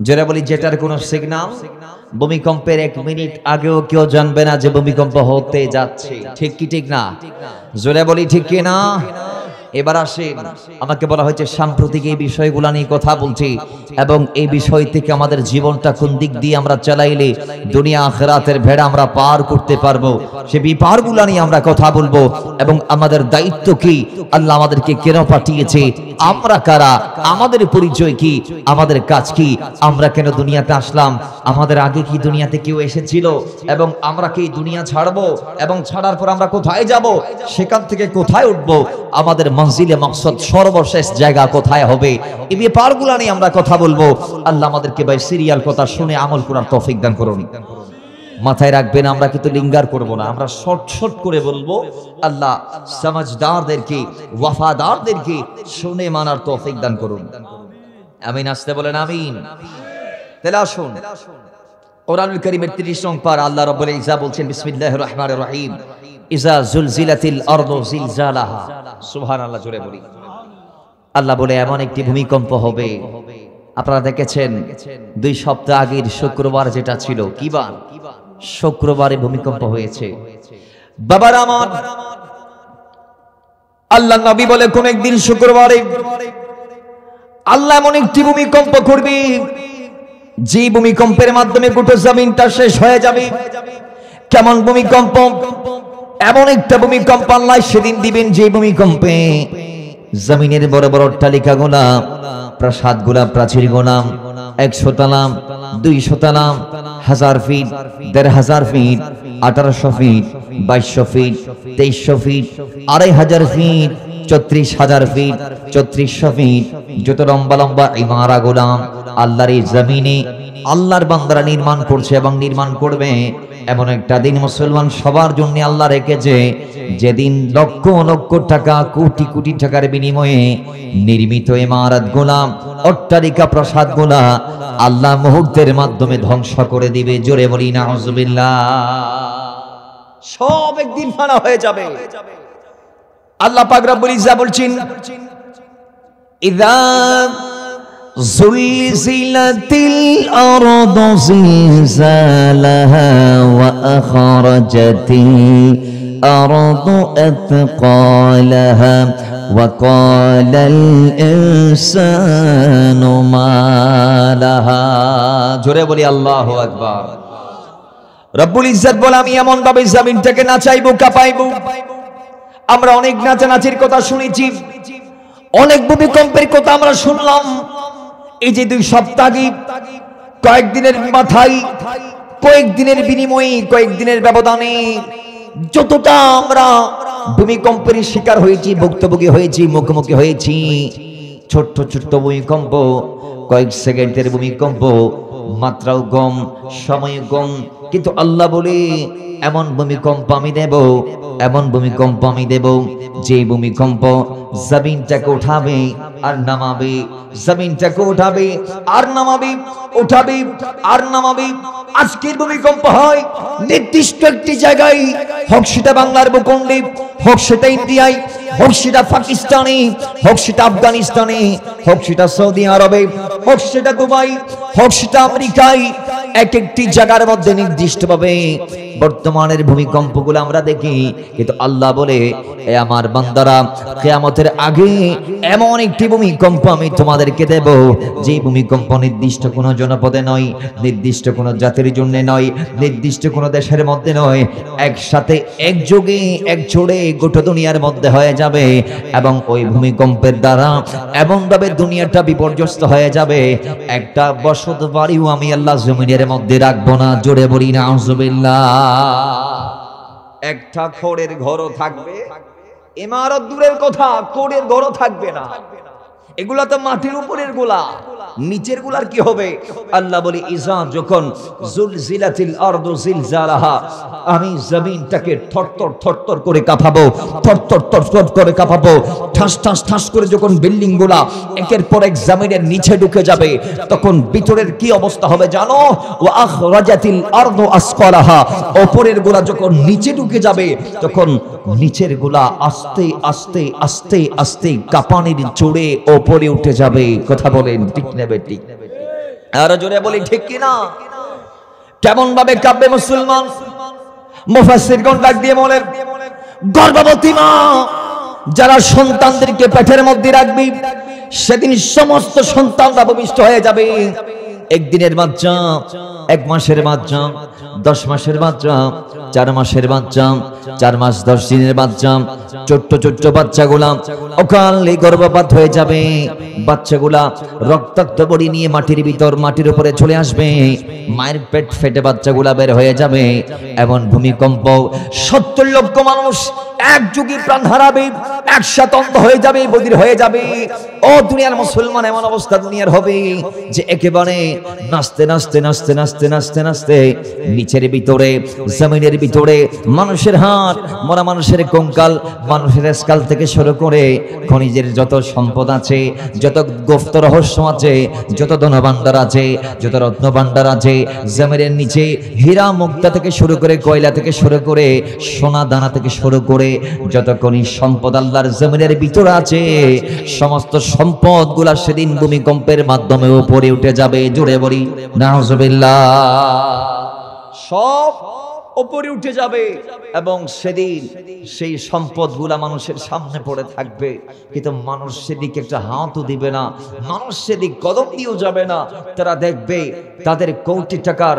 যারা বলি যেটার কোনো সিগন্যাল, ভূমিকম্পের 1 মিনিট আগেও কেউ জানবে না যে ভূমিকম্প হতে যাচ্ছে। ঠিক কি ঠিক না? জোরে বলি ঠিক কি না? এবার আসেন, আমাকে বলা হয়েছে সাম্প্রতিক এই বিষয়গুলো নিয়ে কথা বলছি এবং এই বিষয় থেকে আমাদের জীবনটা কোন দিক দিয়ে আমরা চালাইলে দুনিয়া আখিরাতের ভেড়া আমরা পার করতে পারবো, সে বিপারগুলো নিয়ে আমরা কথা বলবো এবং আমাদের দায়িত্ব কি, আল্লাহ আমাদেরকে কেন পাঠিয়েছে, আমরা কারা, আমাদের পরিচয় কি, আমাদের কাজ কি, আমরা কেন দুনিয়াতে আসলাম, আমাদের আগে কি দুনিয়াতে কেউ এসেছিল এবং আমরা কি দুনিয়া ছাড়বো এবং ছাড়ার পর আমরা কোথায় যাব, সেখান থেকে কোথায় উঠবো, আমাদের মঞ্জিলে মকসদ সর্বশেষ জায়গা কোথায় হবে, এই ব্যাপারগুলো নিয়ে আমরা কথা বলবো। আল্লাহ আমাদেরকে ভাই সিরিয়াল কথা শুনে আমল করার তৌফিক দান করুন। মাথায় রাখবেন, আমরা কিন্তু লিঙ্গার করব না, আমরা শর্ট শর্ট করে বলবো। আল্লাহ সমাজদারদেরকে, ওয়াফাদারদেরকে শুনে মানার তৌফিক দান করুন। আমিন, আসতে বলেন আমিন। তাহলে আসুন, কোরআনুল কারীমের 30 নং পারা আল্লাহ রাব্বুল ইজ্জা বলছেন, বিসমিল্লাহির রহমানির রহিম, ইজা জুলজিলাতিল আরদু জিলজালাহা। সুবহানাল্লাহ, জোরে বলি। আল্লাহ বলে এমন একটি ভূমিকম্প হবে। আপনারা দেখেছেন 2 সপ্তাহ আগের শুক্রবার যেটা ছিল, কি বার? শুক্রবারে ভূমিকম্প হয়েছে। বাবার আমার, আল্লাহ নবী বলে কোন একদিন শুক্রবারে আল্লাহ এমন একটি ভূমিকম্প করবে, যে ভূমিকম্পের মাধ্যমে গোটা জমিনটা শেষ হয়ে যাবে। কেমন ভূমিকম্প? এমন একটা ভূমিকম্প আল্লাহ সেদিন দিবেন, যে ভূমিকম্পে জমিনের বড় বড় অট্টালিকাগুলা, প্রাসাদগুলা, প্রাচীরগুলা 100 তলা, 200 তলা, 1000 feet, 1500 feet, 1800 feet, 2200 feet, 2300 feet, 2500 feet, 34000 feet, 3400 feet, যত লম্বা লম্বা ইমারাতগুলা আল্লাহর এই জমিনে আল্লাহর বান্দারা নির্মাণ করছে এবং নির্মাণ করবে। এমন একটা দিন মুসলমান সবার জন্য আল্লাহ রেখেছে, যেদিন লক্ষ লক্ষ টাকা, কোটি কোটি টাকার বিনিময়ে নির্মিত ইমারতগুলা, অট্টালিকা, প্রাসাদগুলা আল্লাহ মুহূর্তের মাধ্যমে ধ্বংস করে দিবে। জোরে বলি নাউজুবিল্লাহ। সব একদিন ফানা হয়ে যাবে। আল্লাহ পাক রব্বুল ইজ্জা বলছেন, ইযা জুলজিলাতিল আরদু জিলজালাহা ওয়া আখরাজাতিল আরদু আতকালাহা ওয়া ক্বালাল ইনসানু মা লাহা। জোরে বলি আল্লাহু আকবার। রব্বুল ইজ্জত বলে, আমি এমন ভাবে জমিনটাকে নাচাইবো, কাঁপাইবো। আমরা অনেক নাচানাচির কথা শুনেছি, অনেক ভূমিকম্পের কথা আমরা শুনলাম। এই যে 2 সপ্তাহ আগে, কয়েকদিনের মাথায়, কয়েকদিনের বিনিময়ে, কয়েকদিনের ব্যবধানে যতটা আমরা ভূমিকম্পের শিকার হয়েছি, ভুক্তভোগী হয়েছি, মুখোমুখি হয়েছি, ছোট্ট ছোট্ট ভূমিকম্প, কয়েক সেকেন্ডের ভূমিকম্প, মাত্রাও কম, সময় কম, কিন্তু আল্লাহ বলে এমন ভূমিকম্প আমি দেব, এমন ভূমিকম্প আমি দেব, যে ভূমিকম্প জমিনটাকে উঠাবে আর নামাবে, জমিনটাকে উঠাবে আর নামাবে, উঠাবে আর নামাবে। আজকের ভূমিকম্প হয় নির্দিষ্ট একটি জায়গায়, হোক সেটা বাংলার ভূখণ্ডে, হোক সেটা ইন্ডিয়ায়, হোক সেটা পাকিস্তানে, হোক সেটা আফগানিস্তানে, হোক সেটা সৌদি আরবে, হোক সেটা দুবাই, হোক সেটা আমেরিকায়, এক একটি জায়গার মধ্যে নির্দিষ্টভাবে বর্তমানের ভূমিকম্পগুলো আমরা দেখি। কিন্তু আল্লাহ বলে, এ আমার বান্দারা, কিয়ামতের আগে এমন একটি ভূমিকম্প আমি তোমাদেরকে দেব, যে ভূমিকম্প নির্দিষ্ট কোনো জনপদে নয়, নির্দিষ্ট কোনো জাতির জন্য নয়, নির্দিষ্ট কোনো দেশের মধ্যে নয়, একসাথে একযোগে একজোড়ে গোটা দুনিয়ার মধ্যে হয়ে যাবে। এবং ওই ভূমিকম্পের দ্বারা এমনভাবে দুনিয়াটা বিপর্যস্ত হয়ে যাবে, একটা বসত বাড়িও আমি আল্লাহ জমিনের মধ্যে রাখবো না। জোরে বলি নাউজুবিল্লাহ। একটা খড়ের ঘরও থাকবে, ইমারত দূরের কথা, খড়ের ঘরও থাকবে না। এগুলা তো মাটির উপরের গুলা, নিচের গুলার কি হবে? আল্লাহ বলে, ইজা যখন জুলজিলাতিল আরদু জিলজালাহা, আমি জমিনটাকে থরথর থরথর করে কাঁপাবো, থরথর থরথর করে কাঁপাবো। ঠাস ঠাস ঠাস করে যখন বিল্ডিং গুলা একের পর এক জমিনের নিচে ঢুকে যাবে, তখন ভিতরের কি অবস্থা হবে জানো? ওয়া আখরাজাতিল আরদু আসকালাহা, উপরের গুলা যখন নিচে ঢুকে যাবে, তখন নিচের গুলা আস্তে আস্তে আস্তে আস্তে কাঁপানির জোরে উপরে উঠে যাবে। কথা বলেন ঠিক নেবে? ঠিক। আর জোরে বলি ঠিক কিনা? কেমন ভাবে কাঁপবে মুসলমান? মুফাসসিরগণ ডাক দিয়ে বলেন, গর্ভবতী মা যারা সন্তানদেরকে পেটের মধ্যে রাখবি সেদিন সমস্ত সন্তানরা ভূমিষ্ঠ হয়ে যাবে। একদিনের বাচ্চা, 1 মাসের বাচ্চা, 10 মাসের বাচ্চা, 4 মাসের বাচ্চা, 4 মাস 10 দিনের বাচ্চা, ছোট্ট ছোট্ট বাচ্চাগুলা অকালে গর্ভপাত হয়ে যাবে। বাচ্চাগুলা রক্তাক্ত বডি নিয়ে মাটির উপরে চলে আসবে। মায়ের পেট ফেটে বাচ্চাগুলা বের হয়ে যাবে। এমন ভূমিকম্প 70 লক্ষ মানুষ একযোগে প্রাণ হারাবে, একসাথে অন্ধ হয়ে যাবে, বধির হয়ে যাবে। ও দুনিয়ার মুসলমান, এমন অবস্থা দুনিয়ার হবে যে একেবারে নাচতে নাচতে নাচতে নাচতে নাচতে নাচতে নিচের ভিতরে, জমিনের ভিতরে মানুষের হাড়, মরা মানুষের কঙ্কাল, মানুষের স্কাল থেকে শুরু করে খনিজের যত সম্পদ আছে, যত গুপ্ত রহস্য আছে, যত ধনভাণ্ডার আছে, যত রত্ন ভাণ্ডার আছে, জমিনের নিচে হীরা মুক্তা থেকে শুরু করে, কয়লা থেকে শুরু করে, সোনা দানা থেকে শুরু করে যত খনিজ সম্পদ আল্লাহর জমিনের ভিতরে আছে, সমস্ত সম্পদগুলা সেদিন ভূমিকম্পের মাধ্যমে উপরে উঠে যাবে। জোরে বলি নাউজুবিল্লাহ। সব উপরে উঠে যাবে এবং সেদিন সেই সম্পদগুলা মানুষের সামনে পড়ে থাকবে, কিন্তু মানুষ সেদিকে একটা হাতও দিবে না, মানুষ সেদিক কদম দিয়েও যাবে না। তারা দেখবে তাদের কোটি টাকার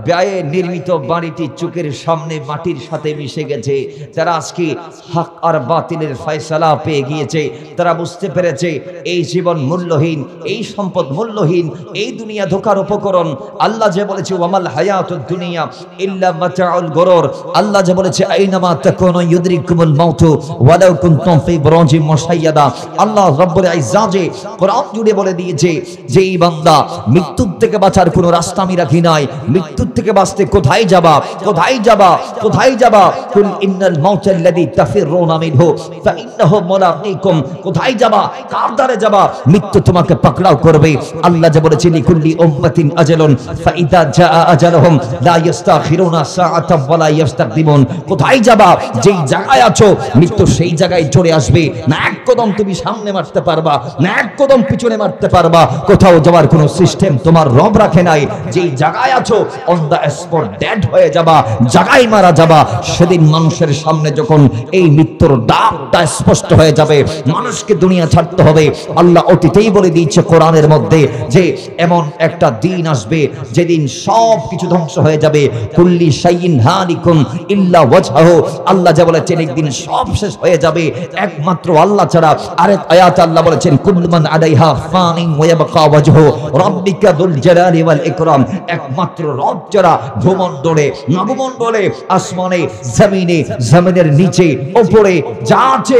ব্যয়ে নির্মিত বাড়িটি চোখের সামনে মাটির সাথে মিশে গেছে। তারা আজকে হক আর বাতিলের ফয়সালা পেয়ে গিয়েছে। তারা বুঝতে পেরেছে এই জীবন মূল্যহীন, এই সম্পদ মূল্যহীন, এই দুনিয়া ধোকার উপকরণ। আল্লাহ যে বলেছে ওয়ামাল হায়াতুদ দুনিয়া ইল্লা মাতাউল গুরুর, আল্লাহ যে বলেছে আইনামা তাকুনু ইউদরিকুমুল মাউতু ওয়ালাউ কুনতুম ফি বুরুজিম মুশাইয়াদা। আল্লাহ রাব্বুল ইজ্জা যে কোরআন জুড়ে বলে দিয়েছে যে এই বান্দা, মৃত্যুর থেকে বাঁচার কোনো রাস্তা আমি রাখি নাই। মৃত্যুর থেকে বাঁচতে কোথায় যাবা, কোথায় যাবা, কোথায় যাবা? কুল ইন্নাল মাউতাল্লাযী তাফিরুনা মিনহু ফাইন্নাহু মুলাকীকুম। কোথায় যাবা, কার দ্বারে যাবা? মৃত্যু তোমাকে পাকড়াও করবে। আল্লাহ যে বলেছে লিকুল্লি উম্মাতিন আজালুন ফাইদা জাআ আজালুহুম লা ইস্তাখিরুনা সাআতান ওয়া লা ইস্তাকদিমুন। কোথায় যাবা? যেই জায়গায় আছো মৃত্যু সেই জায়গায় চলে আসবে। না এক কদম তুমি সামনে মারতে পারবা, না এক কদম পিছনে মারতে পারবা। কোথাও যাওয়ার কোনো সিস্টেম তোমার রব রাখে নাই। যেই জায়গায় আছো অন দা স্পট ডেড হয়ে যাবা, জায়গায় মারা যাবা। সেদিন মানুষের সামনে যখন এই মৃত্যুর ডাকটা স্পষ্ট হয়ে যাবে, মানুষকে দুনিয়া ছাড়তে হবে। আল্লাহ অতীতেই বলে দিয়েছে কোরআনের মধ্যে যে এমন একটা দিন আসবে যেদিন সব কিছু ধ্বংস হয়ে যাবে। কুল্লি শাইইন হালিকুন ইল্লা ওয়াজহাহু। আল্লাহ যা বলেছেন একদিন সব শেষ হয়ে যাবে একমাত্র আল্লাহ ছাড়া। আরেক আয়াত আল্লাহ বলেছেন কুল্লু মান আলাইহা ফানিন ওয়া ইয়াবকা ওয়াজহু রাব্বিকা যুল জালালি ওয়াল ইকরাম। একমাত্র রব ছাড়া ভূমণ্ডলে, নবমণ্ডলে, আসমানে, জমিনে, জমিনের নিচে, উপরে যা আছে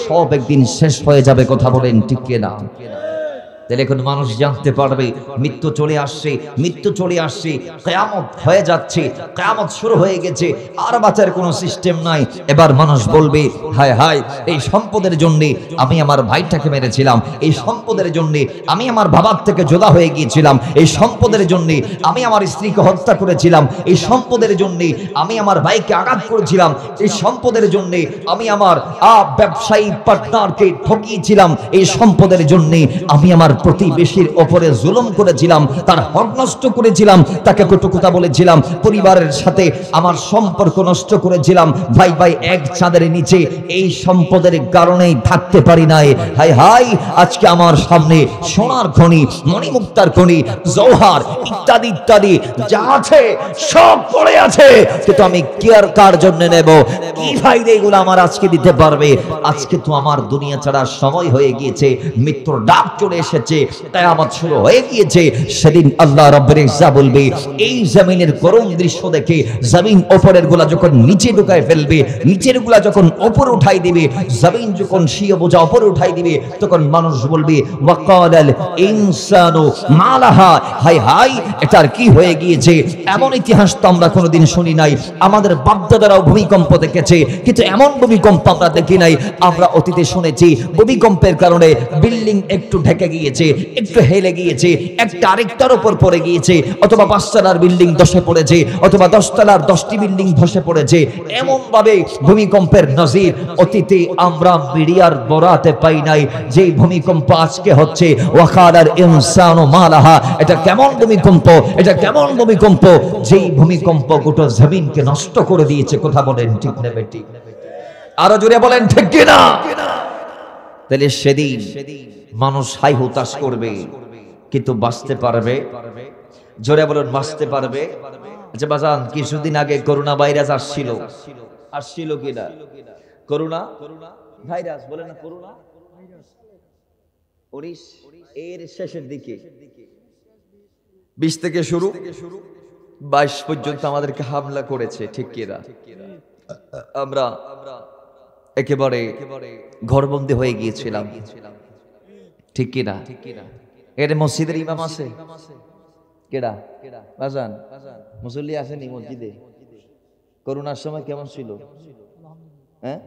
সব একদিন শেষ হয়ে যাবে। কথা বলেন ঠিক কি না? তাহলে এখন মানুষ জানতে পারবে মৃত্যু চলে আসছে, মৃত্যু চলে আসছে, কিয়ামত হয়ে যাচ্ছে, কিয়ামত শুরু হয়ে গেছে, আর বাঁচার কোনো সিস্টেম নাই। এবার মানুষ বলবে হায় হায়, এই সম্পদের জন্য আমি আমার ভাইটাকে মেরেছিলাম, এই সম্পদের জন্য আমি আমার বাবার থেকে জোদা হয়ে গিয়েছিলাম, এই সম্পদের জন্য আমি আমার স্ত্রীকে হত্যা করেছিলাম, এই সম্পদের জন্য আমি আমার ভাইকে আঘাত করেছিলাম, এই সম্পদের জন্য আমি আমার ব্যবসায়ী পার্টনারকে ঠকিয়েছিলাম, এই সম্পদের জন্য আমি আমার প্রতিবেশীর উপরে জুলুম করেছিলাম, তার হক নষ্ট করেছিলাম, তাকে কটু কথা বলেছিলাম, পরিবারের সাথে আমার সম্পর্ক নষ্ট করেছিলাম। ভাই ভাই এক চাঁদের নিচে এই সম্পদের কারণেই থাকতে পারি নাই। হাই হাই, আজকে আমার সামনে সোনার খনি, মণিমুক্তার খনি, জওহার ইত্যাদি ইত্যাদি যা আছে সব পড়ে আছে, কিন্তু আমি কি আর কার জন্য নেব? কি ফায়দা এগুলো আমার আজকে দিতে পারবে? আজকে তো আমার দুনিয়া ছাড়া সময় হয়ে গিয়েছে, মৃত্যুর ডাক চলে এসেছে, কিয়ামত শুরু হয়ে গিয়েছে। সেদিন আল্লাহ রাব্বুল ইজ্জা বলবে এই জমিনের করুণ দৃশ্য দেখে জমিন উপরের গুলা যখন নিচে ঢুকায় ফেলবে, নিচের গুলা যখন উপরে উঠাই দিবে, জমিন যখন শিয় বোঝা উপরে উঠাই দিবে, তখন মানুষ বলবে ওয়াকালাল ইনসানু মালাহা। হাই হাই, এটার কি হয়ে গিয়েছে? এমন ইতিহাস তো আমরা কোনোদিন শুনি নাই। আমাদের বাপ-দাদারাও ভূমিকম্প দেখেছে, কিন্তু এমন ভূমিকম্প আমরা দেখি নাই। আমরা অতীতে শুনেছি ভূমিকম্পের কারণে বিল্ডিং একটু ঢেকে গিয়েছে, একটু হেলে গিয়েছে, একটা আরেকটার উপর পড়ে গিয়েছে, অথবা 5 তলার বিল্ডিং ধসে পড়েছে, অথবা 10 তলার 10টি বিল্ডিং ধসে পড়েছে। এমন ভাবে ভূমিকম্পের নজির অতীতে আমরা মিডিয়ার বরাতে পাই নাই। যেই ভূমিকম্প আজকে হচ্ছে ওয়াকালাল ইনসানু মালাহা, এটা কেমন ভূমিকম্প? এটা কেমন ভূমিকম্প? যেই ভূমিকম্প গোটা জমিনকে নষ্ট করে দিয়েছে। কথা বলেন ঠিক না বেটি? আরো জোরে বলেন ঠিক কিনা? তাহলে সেদিন মানুষ হাই হুতাশ করবে, কিন্তু বাঁচতে পারবে? জোরে বলেন বাঁচতে পারবে? আচ্ছা বাজান, কিছুদিন আগে করোনা ভাইরাস আসছিল কিনা? করোনা ভাইরাস বলে না, করোনা এর শেষের দিকে 20 থেকে শুরু 22 পর্যন্ত আমাদেরকে হামলা করেছে, ঠিক কিনা? আমরা একেবারে ঘরবন্দি হয়ে গিয়েছিলাম, ঠিক কিনা? এর মসজিদের ইমাম আছে কেডা? বাজান মুসল্লি আসেনি মসজিদে? করোনার সময় কেমন ছিল? হ্যাঁ,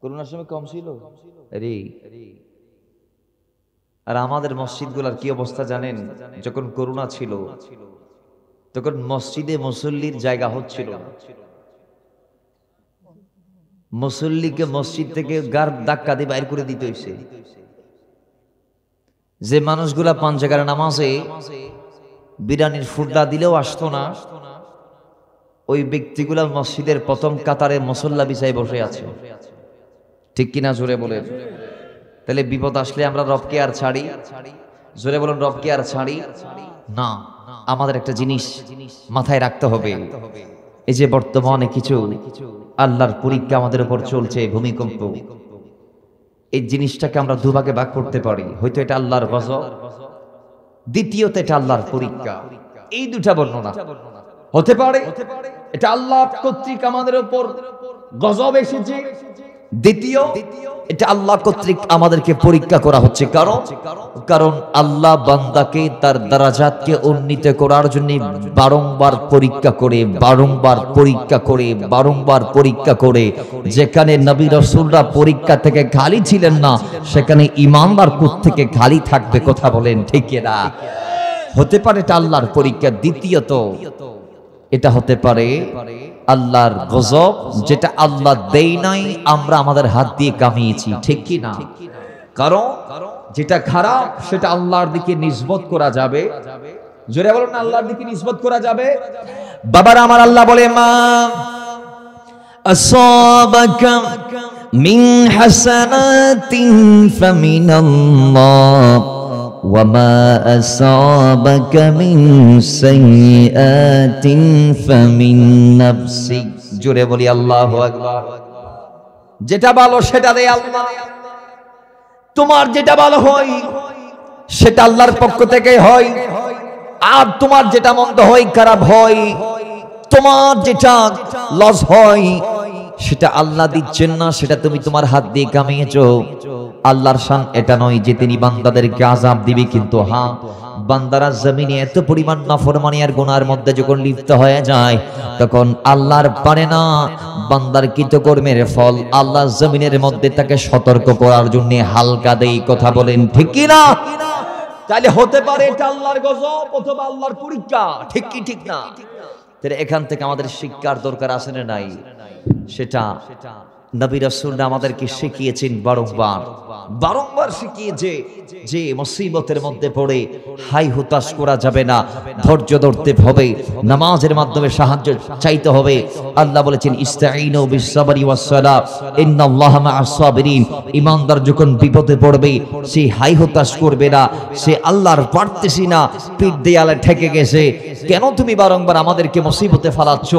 করোনার সময় কম ছিল রে। আর আমাদের মসজিদগুলোর কি অবস্থা জানেন? যখন করোনা ছিল তখন মসজিদে মুসল্লির জায়গা হচ্ছিল না। মুসল্লিকে মসজিদ থেকে গার ধাক্কা দিয়ে বাইর করে দিতে হইছে। যে মানুষগুলা 5 জায়গার নামাজে বিরানির ফুডলা দিলেও আসতো না, ওই ব্যক্তিগুলা মসজিদের প্রথম কাতারে মুসল্লা বিছায় বসে আছে, ঠিক কিনা? জোরে বলেন। তাহলে বিপদ আসলে আমরা রবকে আর ছাড়ি? জোরে বলেন, রবকে আর ছাড়ি না। আমাদের একটা জিনিস মাথায় রাখতে হবে, এই যে বর্তমানে কিছু আল্লাহর পরীক্ষা আমাদের উপর চলছে, ভূমিকম্প, এই জিনিসটাকে আমরা দুভাগে ভাগ করতে পারি। হয়তো এটা আল্লাহর গজব, দ্বিতীয়ত এটা আল্লাহর পরীক্ষা। এই দুটা বর্ণনা হতে পারে। এটা আল্লাহ কর্তৃক আমাদের উপর গজব এসেছে, দ্বিতীয় এটা আল্লাহ কর্তৃক আমাদেরকে পরীক্ষা করা হচ্ছে। কারণ আল্লাহ বান্দাকে তার দারাজাতকে উন্নীত করার জন্য বারংবার পরীক্ষা করে যেখানে নবী রাসূলরা পরীক্ষা থেকে খালি ছিলেন না, সেখানে ঈমানদার থেকে খালি থাকবে। কথা বলেন ঠিক কিনা? হতে পারে এটা আল্লাহর পরীক্ষা। দ্বিতীয়ত এটা হতে পারে আল্লাহর গজব, যেটা আল্লাহ দেই নাই, আমরা আমাদের হাত দিয়ে কামিয়েছি, ঠিক কি না? কারণ যেটা খারাপ সেটা আল্লাহর দিকে নিসবত করা যাবে। জোরে বলুন না, আল্লাহর দিকে নিসবত করা যাবে। বাবার আমার আল্লাহ বলে, মা আসাবাকা মিন হাসানাতিন ফামিনাল্লাহ وما أصابك من سيئات فمن نفسك। জোরে বলি আল্লাহু আকবার। যেটা ভালো সেটা দেয় আল্লাহ। তোমার যেটা ভালো হয় সেটা আল্লাহর পক্ষ থেকে হয়, আর তোমার যেটা মন্দ হয়, খারাপ হয়, তোমার যেটা লস হয় সেটা আল্লাহ দিচ্ছেন না, সেটা তুমি তোমার হাত দিয়ে কামিয়েছো। আল্লাহর শান এটা নয় যে তিনি বান্দাদেরকে আযাব দিবে, কিন্তু হ্যাঁ, বান্দারা জমিনে এত পরিমাণ নাফরমানি আর গুনার মধ্যে যখন লিপ্ত হয়ে যায়, তখন আল্লাহর পারে না বান্দার কৃতকর্মের ফল আল্লাহ জমিনের মধ্যে তাকে সতর্ক করার জন্য হালকা দেই। কথা বলেন ঠিক কি না? তাহলে হতে পারে এটা আল্লাহর গজব অথবা আল্লাহর পরীক্ষা, ঠিক কি ঠিক না? তাহলে এখান থেকে আমাদের শিক্ষার দরকার আছে না নাই? সেটা নবী রাসূলরা আমাদেরকে শিখিয়েছেন, বারংবার শিখিয়েছে যে মুসিবতের মধ্যে পড়ে হাই হুতাশ করা যাবে না, ধৈর্য ধরতে হবে, নামাজের মাধ্যমে সাহায্য চাইতে হবে। আল্লাহ বলেছেন, ইস্তাঈনু বিস-সাবরি ওয়াস-সালাহ ইন্নাল্লাহা মা'আস সাবিরিন। ঈমানদার যখন বিপদে পড়বে সে হাই হুতাশ করবে না, সে আল্লাহর পারতেছি না, পিঠ দেয়ালে ঠেকে গেছে, কেন তুমি বারংবার আমাদেরকে মুসিবতে ফেলাচ্ছ,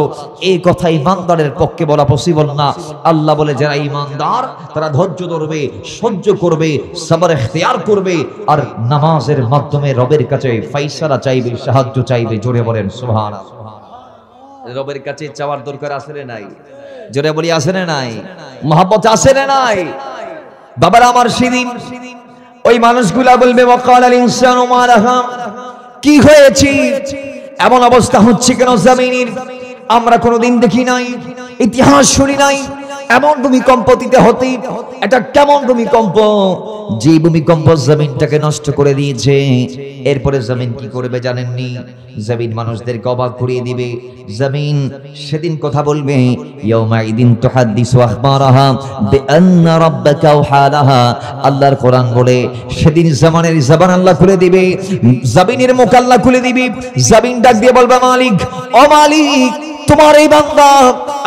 এই কথা ঈমানদারের পক্ষে বলা পসিবল না। আল্লাহ বলে, যারা ঈমানদার তারা ধৈর্য ধরবে, সহ্য করবে, সবর ইখতিয়ার করবে, আর নামাজের মাধ্যমে রবের কাছে ফায়সালা চাইবে, সাহায্য চাইবে। জোরে বলেন সুবহানাল্লাহ। রবের কাছে চাওয়ার দরকার আছে না নাই? জোরে বলি আছে না নাই? মহব্বত আছে না নাই? বাবার আমার সেদিন ওই মানুষগুলা বলবে, ওয়াকালাল ইনসানু মা লাহা, কি হয়েছে, এমন অবস্থা হচ্ছে কেন জমিনের? আমরা কোনোদিন দেখি নাই, ইতিহাস শুনি নাই এমন ভূমিকম্প দিতে হতে। এটা কেমন ভূমিকম্প, যে ভূমিকম্প জমিনটাকে নষ্ট করে দিয়েছে। এরপরে জমিন কি করবে জানেননি? জমিন মানুষদেরকে অবাক করিয়ে দিবে। জমিন সেদিন কথা বলবে, ইয়াউমাইদিন তুহাদ্দিসু আখবারাহা বিআন্না রাব্বাকা ওয়াহালাহা। আল্লাহর কোরআন বলে, সেদিন জমানের জবান আল্লাহ খুলে দিবে, জমিনের মুখ আল্লাহ খুলে দিবে। জমিন ডাক দিয়ে বলবে, মালিক, ও মালিক, তোমার এই বান্দা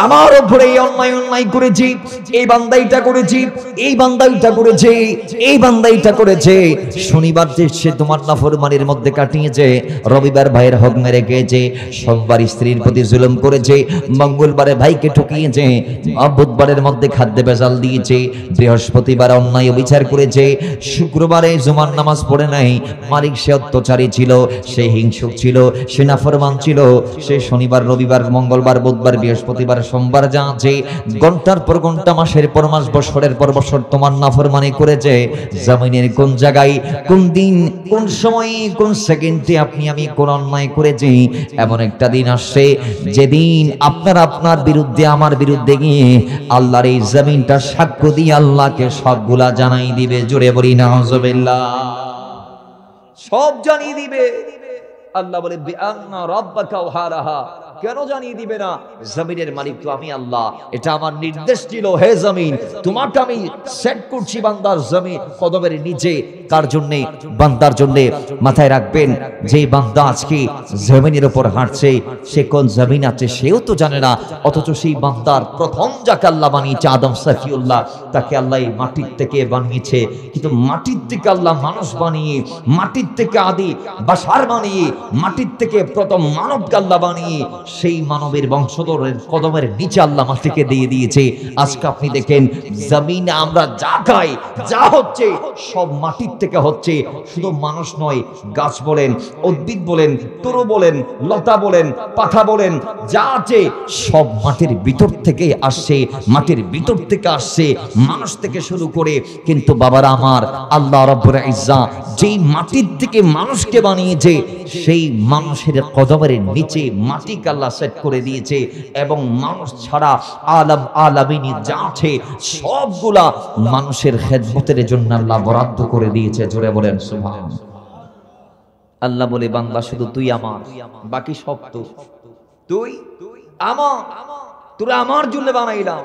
আমার উপরে এই অন্যায় করেছে, এই বান্দা এটা করেছে, এই বান্দা এটা করেছে, এই বান্দা এটা করেছে। শনিবার যে সে তোমার নাফরমানির মধ্যে কাটিয়েছে, রবিবার ভাইয়ের হক মেরে গেছে, সোমবার স্ত্রীর প্রতি জুলুম করেছে, মঙ্গলবারে ভাইকে ঠকিয়েছে, বুধবারের মধ্যে খাদ্যে ভেজাল দিয়েছে, বৃহস্পতিবার অন্যায় বিচার করেছে, শুক্রবারে জুমার নামাজ পড়ে নাই। মালিক সে অত্যাচারী ছিল, সে হিংসুক ছিল, সে নাফরমান ছিল। সে শনিবার রবিবার মঙ্গলবার বুধবার বৃহস্পতিবার সোমবার যা আছে ঘন্টার পর ঘন্টা মাসের পর মাস বছরের পর বছর তোমার নাফরমানি করেছে। জমিনের কোন জায়গায় কোন দিন কোন সময়ে কোন সেকেন্ডে আপনি আমি কোন অন্যায় করেছি, এমন একটা দিন আসছে যেদিন আপনার বিরুদ্ধে আমার বিরুদ্ধে গিয়ে আল্লাহর এই জমিনটা সাক্ষ্য দিয়ে আল্লাহকে সবগুলা জানাই দিবে। জোরে বলি নাউজুবিল্লাহ। সব জানিয়ে দিবে। আল্লাহ বলে বিআন্না রাব্বাকা ওয়াহারাহা, কেন জানিয়ে দিবে না? জমিনের মালিক তো আমি আল্লাহ, এটা আমার নির্দেশ ছিল। হে জমিন, তোমাকে আমি সেট করছি বান্দার জমি কদমের নিচে। কার জন্য? বান্দার জন্য। মাথায় রাখবেন, যে বান্দা আজকে জমিনের উপর হাঁটছে, সে কোন জমিন আছে সেও তো জানে না, অথচ সেই বান্দার প্রথম যাকে আল্লাহ বানিয়েছে আদম সফিউল্লাহ, তাকে আল্লাহ মাটির থেকে বানিয়েছে। কিন্তু মাটির থেকে আল্লাহ মানুষ বানিয়ে, মাটির থেকে আদি বাশার বানিয়ে, মাটির থেকে প্রথম মানবকে আল্লাহ বানিয়ে সেই মানবের বংশধরের কদমের নিচে আল্লাহ মাটিকে দিয়ে দিয়েছে। আজকে আপনি দেখেন জমিনে আমরা যা খাই, যা হচ্ছে সব মাটির থেকে হচ্ছে। শুধু মানুষ নয়, গাছ বলেন, উদ্ভিদ বলেন, তরু বলেন, লতা বলেন, পাতা বলেন, যা আছে সব মাটির ভিতর থেকে আসছে, মাটির ভিতর থেকে আসছে, মানুষ থেকে শুরু করে। কিন্তু বাবারা আমার, আল্লাহ রাব্বুল ইজ্জা যেই মাটির থেকে মানুষকে বানিয়েছে, সেই মানুষের কদমের নিচে মাটিকে আল্লাহ সেট করে দিয়েছে। এবং মানুষ ছাড়া আলাম আলামিনী যা আছে সবগুলা মানুষের খেদমতের জন্য আল্লাহ বরাদ্দ করে দিয়েছে। জোরে বলেন সুবহানাল্লাহ। আল্লাহ বলে বান্দা শুধু তুই আমার, বাকি সব তো তুই আমার, তোরে আমার জন্য বানাইলাম,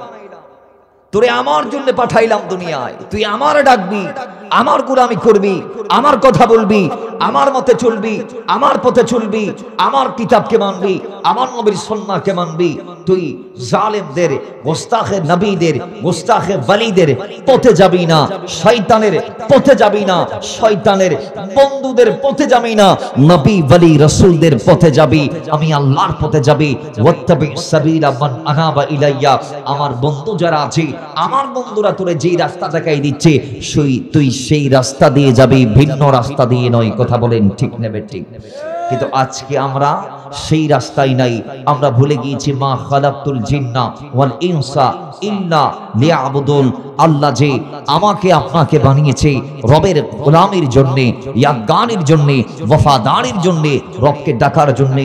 তোরে আমার জন্য পাঠাইলাম দুনিয়ায়। তুই আমার ডাকবি, আমার গোলামি করবি, আমার কথা বলবি, আমার মতে চলবি, আমার পথে চলবি, আমার কিতাবকে মানবি, আমার নবীর সুন্নাহকে মানবি। তুই জালেমদের, গোস্তাখে নবীদের, গোস্তাখে ওয়ালিদের পথে যাবি না, শয়তানের পথে যাবি না, শয়তানের বন্ধুদের পথে যাবি না, নবী ওয়ালি রাসূলদের পথে যাবি, আমি আল্লাহর পথে যাবি। ওয়াত্তাবি সাবিলা মান আনাবা ইলাইয়া, আমার বন্ধু যারা আছে, আমার বন্ধুরা তোরে যেই রাস্তা দেখাই দিচ্ছে, তুই সেই রাস্তা দিয়ে যাবি, ভিন্ন রাস্তা দিয়ে নয়। কথা বলেন ঠিক নেবে ঠিক। কিন্তু আজকে আমরা সেই রাস্তাই নাই। আমরা ভুলে গিয়েছি মা খালাকতুল জিন্না ওয়াল ইনসা ইল্লা লিয়াবুদুন। আল্লাহ যে আমাকে আপনাকে বানিয়েছে রবের গোলামির জন্য, ইয়াদগানির জন্য, ওয়াফাদারির জন্য, রবকে ডাকার জন্য,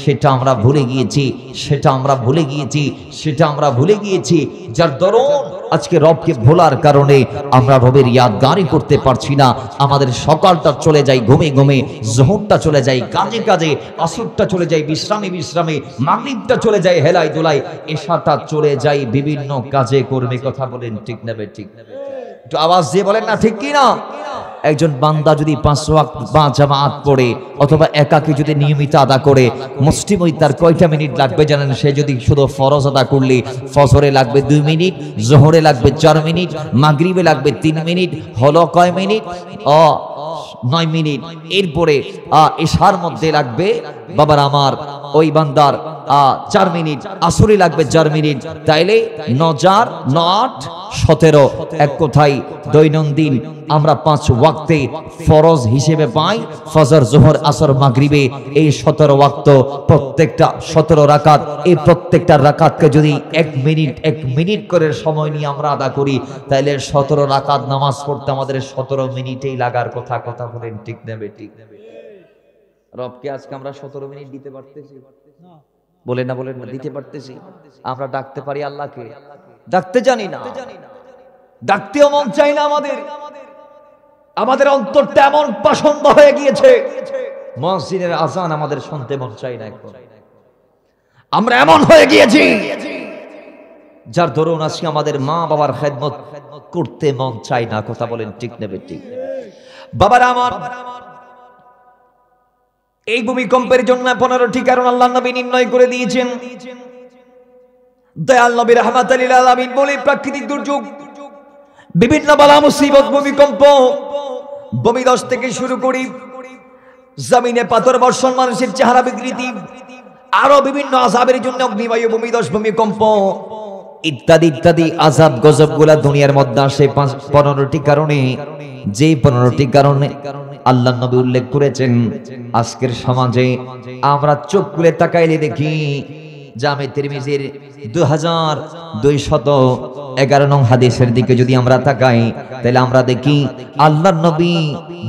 সেটা আমরা ভুলে গিয়েছি, সেটা আমরা ভুলে গিয়েছি, সেটা আমরা ভুলে গিয়েছি। যার দরুন আজকে রবকে ভোলার কারণে আমরা রবের ইয়াদগানি করতে পারছি না। আমাদের সকালটা চলে যায় ঘুমে ঘুমে, যোহরটা চলে যায় কাজে কাজে, আসরটা চলে যায় বিশ্রামে বিশ্রামে, মাগরিবটা চলে যায় হেলায় দোলায়, এশাটা চলে যায় বিভিন্ন কাজে কর্মে। কথা বলেন ঠিক নেবে ঠিক। একটু আওয়াজ দিয়ে বলেন না ঠিক কি না? একজন বান্দা যদি 5 ওয়াক্ত বা জামাত পড়ে অথবা একাকী যদি নিয়মিত আদা করে, মুসলিম ওই তার কয়টা মিনিট লাগবে জানেন? সে যদি শুধু ফরজ আদা করলে ফজরে লাগবে 2 মিনিট, জোহরে লাগবে 4 মিনিট, মাগরিবে লাগবে 3 মিনিট, হলো কয় মিনিট? 9 মিনিট। এরপরে এশার মধ্যে লাগবে বাবার আমার ওই বান্দার 4 মিনিট, আসরে লাগবে 4 মিনিট। তাইলে 9 4 9 8 17। এক কথায় দৈনন্দিন আমরা 5 ওয়াক্তে ফরজ হিসেবে পাই ফজর, জোহর, আসর, মাগরিবে। এই 17 ওয়াক্ত প্রত্যেকটা 17 রাকাত, এই প্রত্যেকটা রাকাতকে যদি 1 মিনিট 1 মিনিট করে সময় নিয়ে আমরা আদা করি, তাহলে 17 রাকাত নামাজ পড়তে আমাদের 17 মিনিটেই লাগার কথা। কথা বলেন ঠিক নেবে ঠিক। রবকে আজকে আমরা 17 মিনিট দিতে পারতেছি? বলেন না বলেন না, দিতে পারতেছি? আমরা ডাকতে পারি আল্লাহকে? ডাকতে জানি না, ডাকতেও মন চাই না আমাদের। আমাদের অন্তরটা এমন পছন্দ হয়ে গিয়েছে, মসজিদের আজান আমাদের শুনতে মন চাই না। এখন আমরা এমন হয়ে গিয়েছি, যার দরুন আজকে আমাদের মা বাবার খেদমত করতে মন চাই না। কথা বলেন ঠিক নেবে ঠিক। বাবারা আমার, এই ভূমিকম্পের জন্য 15টি কারণ আল্লাহ নবী নির্ণয় করে দিয়েছেন। দয়াল নবী রাহমাতুল লিল আলামিন বলে প্রাকৃতিক দুর্যোগ, বিভিন্ন বালা মুসিবত, ভূমিকম্প, ভূমিধস থেকে শুরু করি জমিনে পাথর বর্ষণ, মানুষের চেহারা বিকৃতি, আরো বিভিন্ন আযাবের জন্য অগ্নিবায়ু, ভূমিধস, ভূমিকম্প ইত্যাদি ইত্যাদি আযাব গজবগুলা দুনিয়ার মধ্যে আসে 15টি কারণে। যে 15টি কারণে আল্লাহ নবী উল্লেখ করেছেন, আজকের সমাজে আমরা চোখ খুলে তাকাইলে দেখি জামে তিরমিজির 2211 নং হাদিসের দিকে যদি আমরা তাকাই, তাহলে আমরা দেখি আল্লাহর নবী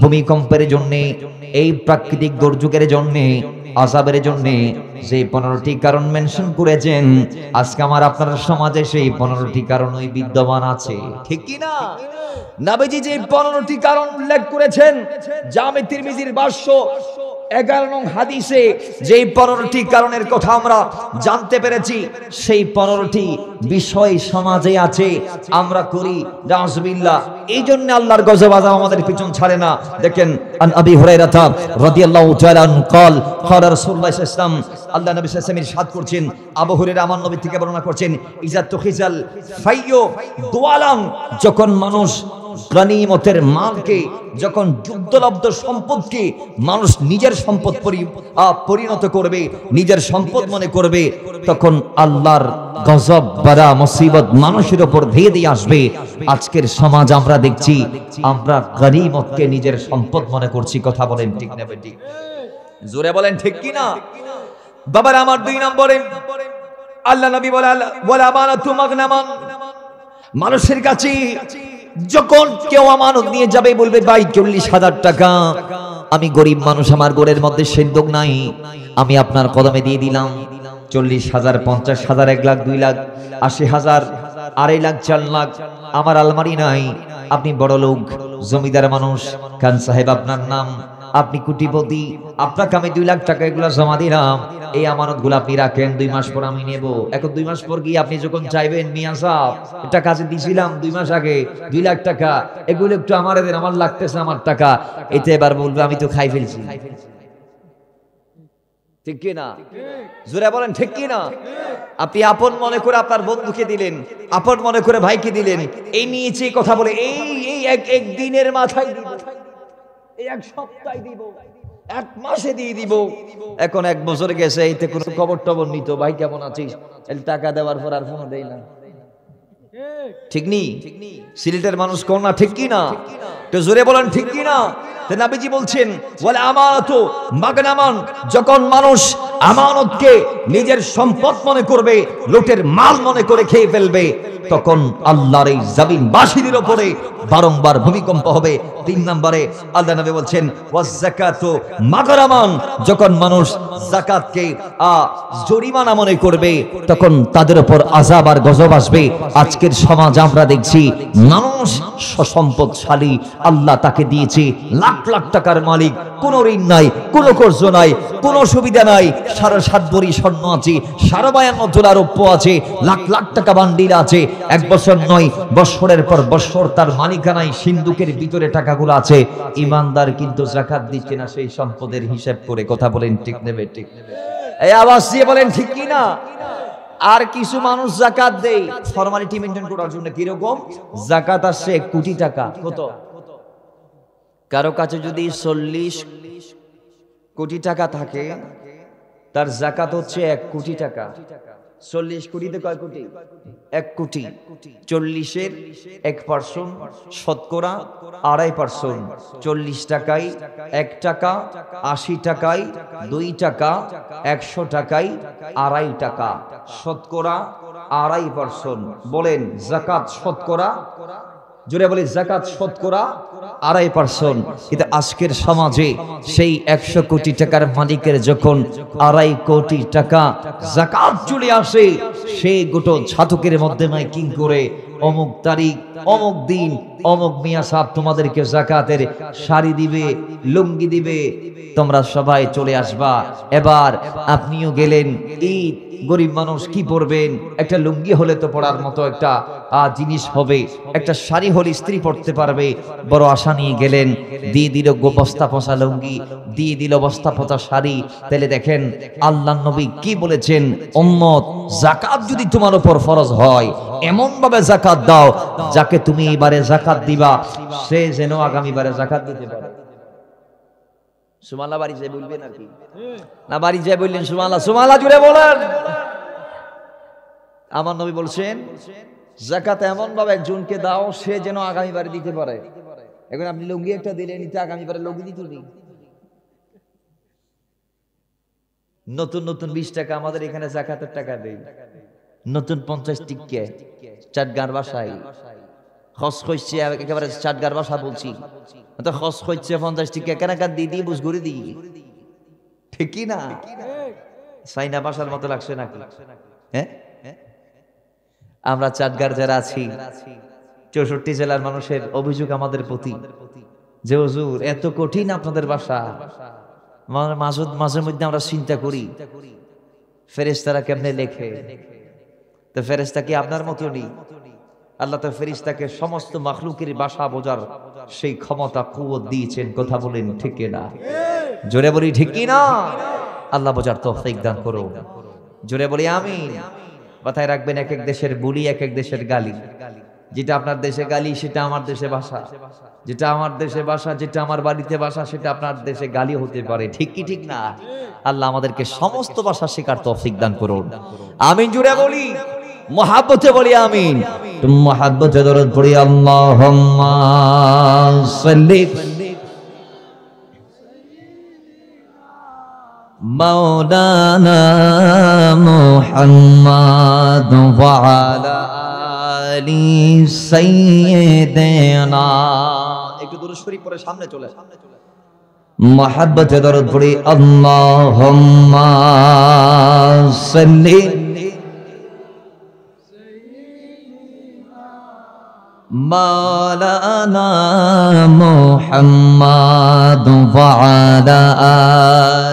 ভূমিকম্পের জন্য, এই প্রাকৃতিক দুর্যোগের জন্য, আযাবের জন্য যে 15টি কারণ মেনশন করেছেন, আজকে আমার আপনার সমাজে সেই 15টি কারণই বিদ্যমান আছে, ঠিক কি না? নবীজি যে 15টি কারণ উল্লেখ করেছেন জামে তিরমিজির 2211 নং হাদিসে, যেই 15টি কারণের কথা আমরা জানতে পেরেছি, সেই 15টি বিষয় সমাজে আছে, আমরা করি নাউজুবিল্লাহ। এই জন্য আল্লাহর গজব আযাব আমাদের পিছন ছাড়ে না। দেখেন আন আবি হুরায়রা রাদিয়াল্লাহু তাআলা আনহু قال قال রাসূলুল্লাহ সাল্লাল্লাহু আলাইহি ওয়াসাল্লাম, আল্লাহ নবী সাল্লাল্লাহু আলাইহি ওয়াসাল্লাম ইরশাদ করছেন, আবু হুরায়রা আমার নবী থেকে বর্ণনা করছেন, ইজা তুখিজাল ফাইয়ু দুআলাং, যখন মানুষ গনিমতের মালকে, যখন যুদ্ধলব্ধ সম্পদকে মানুষ নিজের সম্পদ পরিণত করবে, নিজের সম্পদ মনে করবে, তখন আল্লাহর গজব বারা মুসিবত মানুষের উপর ধেয়ে দিয়ে আসবে। আজকের সমাজ আমরা দেখছি, আমরা গনিমতকে নিজের সম্পদ মনে করছি। কথা বলেন ঠিক না বেটি? জোরে বলেন ঠিক কি না? বাবার আমার 2 নম্বরে আল্লাহ নবী বলে, ওয়ালা আমানাতু মাগনামান, মানুষের কাছে যখন কেউ আমানত নিয়ে যাবে, বলবে ভাই 40,000 টাকা, আমি গরিব মানুষ, আমার ঘরের মধ্যে সিন্ধুক নাই, আমি আপনার কদমে দিয়ে দিলাম 40,000, 50,000, 1 লাখ, 2 লাখ, 80,000, 2.5 লাখ, 4 লাখ, আমার আলমারি নাই, আপনি বড় লোক, জমিদার মানুষ, খান সাহেব আপনার নাম, আপনি কোটিপতি, আপনাকে আমি 2 লাখ টাকা এগুলা জমা দিলাম, এই আমানতগুলো আপনি রাখেন, 2 মাস পর আমি নেব। এখন 2 মাস পর গিয়ে আপনি যখন চাইবেন, মিয়া সাহেব এটা কাজে দিছিলাম 2 মাস আগে 2 লাখ টাকা, এগুলো একটু আমার দেন, আমার লাগতেছে আমার টাকা, এতে এবার বলবে আমি তো খাই ফেলছি, ঠিক কি না? জোরে বলেন ঠিক কি না? আপনি আপন মনে করে আপনার বন্ধুকে দিলেন, আপন মনে করে ভাইকে দিলেন, এই নিয়েছে কথা বলে এই এক দিনের মাথায় দিব, এই 1 সপ্তাহে দিব, 1 মাসে দিয়ে দিব। এখন 1 বছর গেছে, এইতে কোনো খবর টবর নিত, ভাই কেমন আছিস, এই টাকা দেওয়ার পর আর ফোন দেই না, ঠিক নি? সিলেটের মানুষ কোন না, ঠিক কি না? তো জোরে বলেন ঠিক কি না? তো নবীজি বলছেন, ওয়ালা আমানাতু মাগনামান, যখন মানুষ আমানতকে নিজের সম্পদ মনে করবে, লুটের মাল মনে করে খেয়ে ফেলবে, তখন আল্লাহর এই জমিনবাসীদের উপরে বারংবার ভূমিকম্প হবে। 3 নম্বরে আল্লাহ নবী বলছেন, ওয়াজ যাকাতু মাগরামান, যখন মানুষ যাকাতকে জরিমানা মনে করবে, তখন তাদের উপর আযাব আর গজব আসবে। আজকের সমাজ আমরা দেখছি, মানুষ সম্পদশালী, আল্লাহ তাকে দিয়েছে, লাখ লাখ টাকার মালিক, কোন ঋণ নাই, কোন কর্জ নাই, কোন সুবিধা নাই, 7.5 ভরি স্বর্ণ আছে, 52 তোলা রৌপ্য আছে, লাখ লাখ টাকা বান্ডিল আছে, 1 বছর নয়, বছরের পর বছর তার মালিকানায় সিন্ধুকের ভিতরে টাকাগুলো আছে। ইমানদার কিন্তু যাকাত দিচ্ছে না সেই সম্পদের হিসাব করে। কথা বলেন ঠিক নেবে? ঠিক এই আওয়াজ দিয়ে বলেন ঠিক কি না? আর কিছু মানুষ যাকাত দেয় ফরমালিটি মেইনটেইন করার জন্য। কি রকম? যাকাত আসছে 1 কোটি টাকা। কত? কারো কাছে যদি 40 কোটি টাকা থাকে, তার যাকাত হচ্ছে 1 কোটি টাকা। 40 কোটিতে কয় কোটি? 1 কোটি। 40-এর 1% শতকরা 2.5%। 40 টাকায় 1 টাকা, 80 টাকায় 2 টাকা, 100 টাকায় 2.5 টাকা, শতকরা 2.5%। বলেন যাকাত শতকরা, জোরে বলি যাকাত শতকরা 2.5%। কিন্তু আজকের সমাজে সেই 100 কোটি টাকার মালিকের যখন 2.5 কোটি টাকা যাকাত চলে আসে, সেই গোটো ছাতকের মধ্যে মাইকিং করে অমুক তারিখ অমুক দিন অমুক মিয়া সাহেব তোমাদেরকে যাকাতের শাড়ি দিবে, লুঙ্গি দিবে, তোমরা সবাই চলে আসবা। এবার আপনিও গেলেন, ঈদ, গরিব মানুষ কি পরবেন? একটা লুঙ্গি হলে তো পড়ার মতো একটা জিনিস হবে, একটা শাড়ি হলে স্ত্রী পড়তে পারবে। বড় আশা নিয়ে গেলেন, দিয়ে দিল বস্তা পচা লুঙ্গি, দিয়ে দিল বস্তা পচা শাড়ি। তাহলে দেখেন আল্লাহর নবী কি বলেছেন, উম্মত যাকাত যদি তোমার উপর ফরজ হয় এমন ভাবে যাকাত দাও যাকে তুমি এবারে যাকাত দিবা সে যেন আগামী বারে যাকাত দিতে পারে। সুবহানাল্লাহ বাড়ি যাই বলবেন আর কি না? বাড়ি যাই বললেন সুবহানাল্লাহ, সুবহানাল্লাহ জুড়ে বলেন। আমার নবী বলছেন যাকাত এমন ভাবে একজনকে দাও সে যেন আগামী বারে দিতে পারে। এখন আপনি লুঙ্গি একটা দিলেন, নিতে আগামী বারে লুঙ্গি দিতে নেই। নতুন নতুন 20 টাকা আমাদের এখানে যাকাতের টাকা দেই, নতুন 50 টিকা চাটগার বাসায় খস কইছে, একেবারে চাটগার বাসা বলছি তো, খস কইছে 50 টিকা কেনাকা দিদি বুঝ করে দিই, ঠিক কি না? সাইনা বাসার মতো লাগছে নাকি? হ্যাঁ, আমরা চাটগার যারা আছি 64 জেলার মানুষের অভিযোগ আমাদের প্রতি যে হুজুর এত কঠিন আপনাদের বাসা। মাঝে মধ্যে আমরা চিন্তা করি ফেরেশতারা কেমনে লেখে, তো ফেরেশতা কি আপনার মতো নেই? আল্লাহ তো ফেরেশতাকে সমস্ত মাখলুকের ভাষা বোঝার সেই ক্ষমতা কুওয়াত দিয়েছেন। কথা বলেন ঠিক না? জোরে বলি ঠিক কি না? আল্লাহ বোঝার তৌফিক দান করো। জোরে বলি আমিন। মাথায় রাখবেন, এক এক দেশের বুলি, এক এক দেশের গালি। যেটা আপনার দেশে গালি সেটা আমার দেশে ভাষা, যেটা আমার দেশে ভাষা, যেটা আমার বাড়িতে ভাষা সেটা আপনার দেশে গালি হতে পারে, ঠিক কি ঠিক না? আল্লাহ আমাদেরকে সমস্ত ভাষা শেখার তৌফিক দান করুন। আমিন জুড়ে বলি, মুহাব্বতে বলি আমিন। তুমি মুহাব্বতে দরুদ পড়ি, আল্লাহুম্মা সাল্লি মাওলানা মুহাম্মাদ ওয়া আলা আলি সাইয়্যিদিনা। একটু দরুদ শরীফ পড়ে সামনে চলে মুহাব্বতে দরুদ পড়ি, আল্লাহুম্মা সাল্লি মাওলানা মুহাম্মাদ ওয়া আলা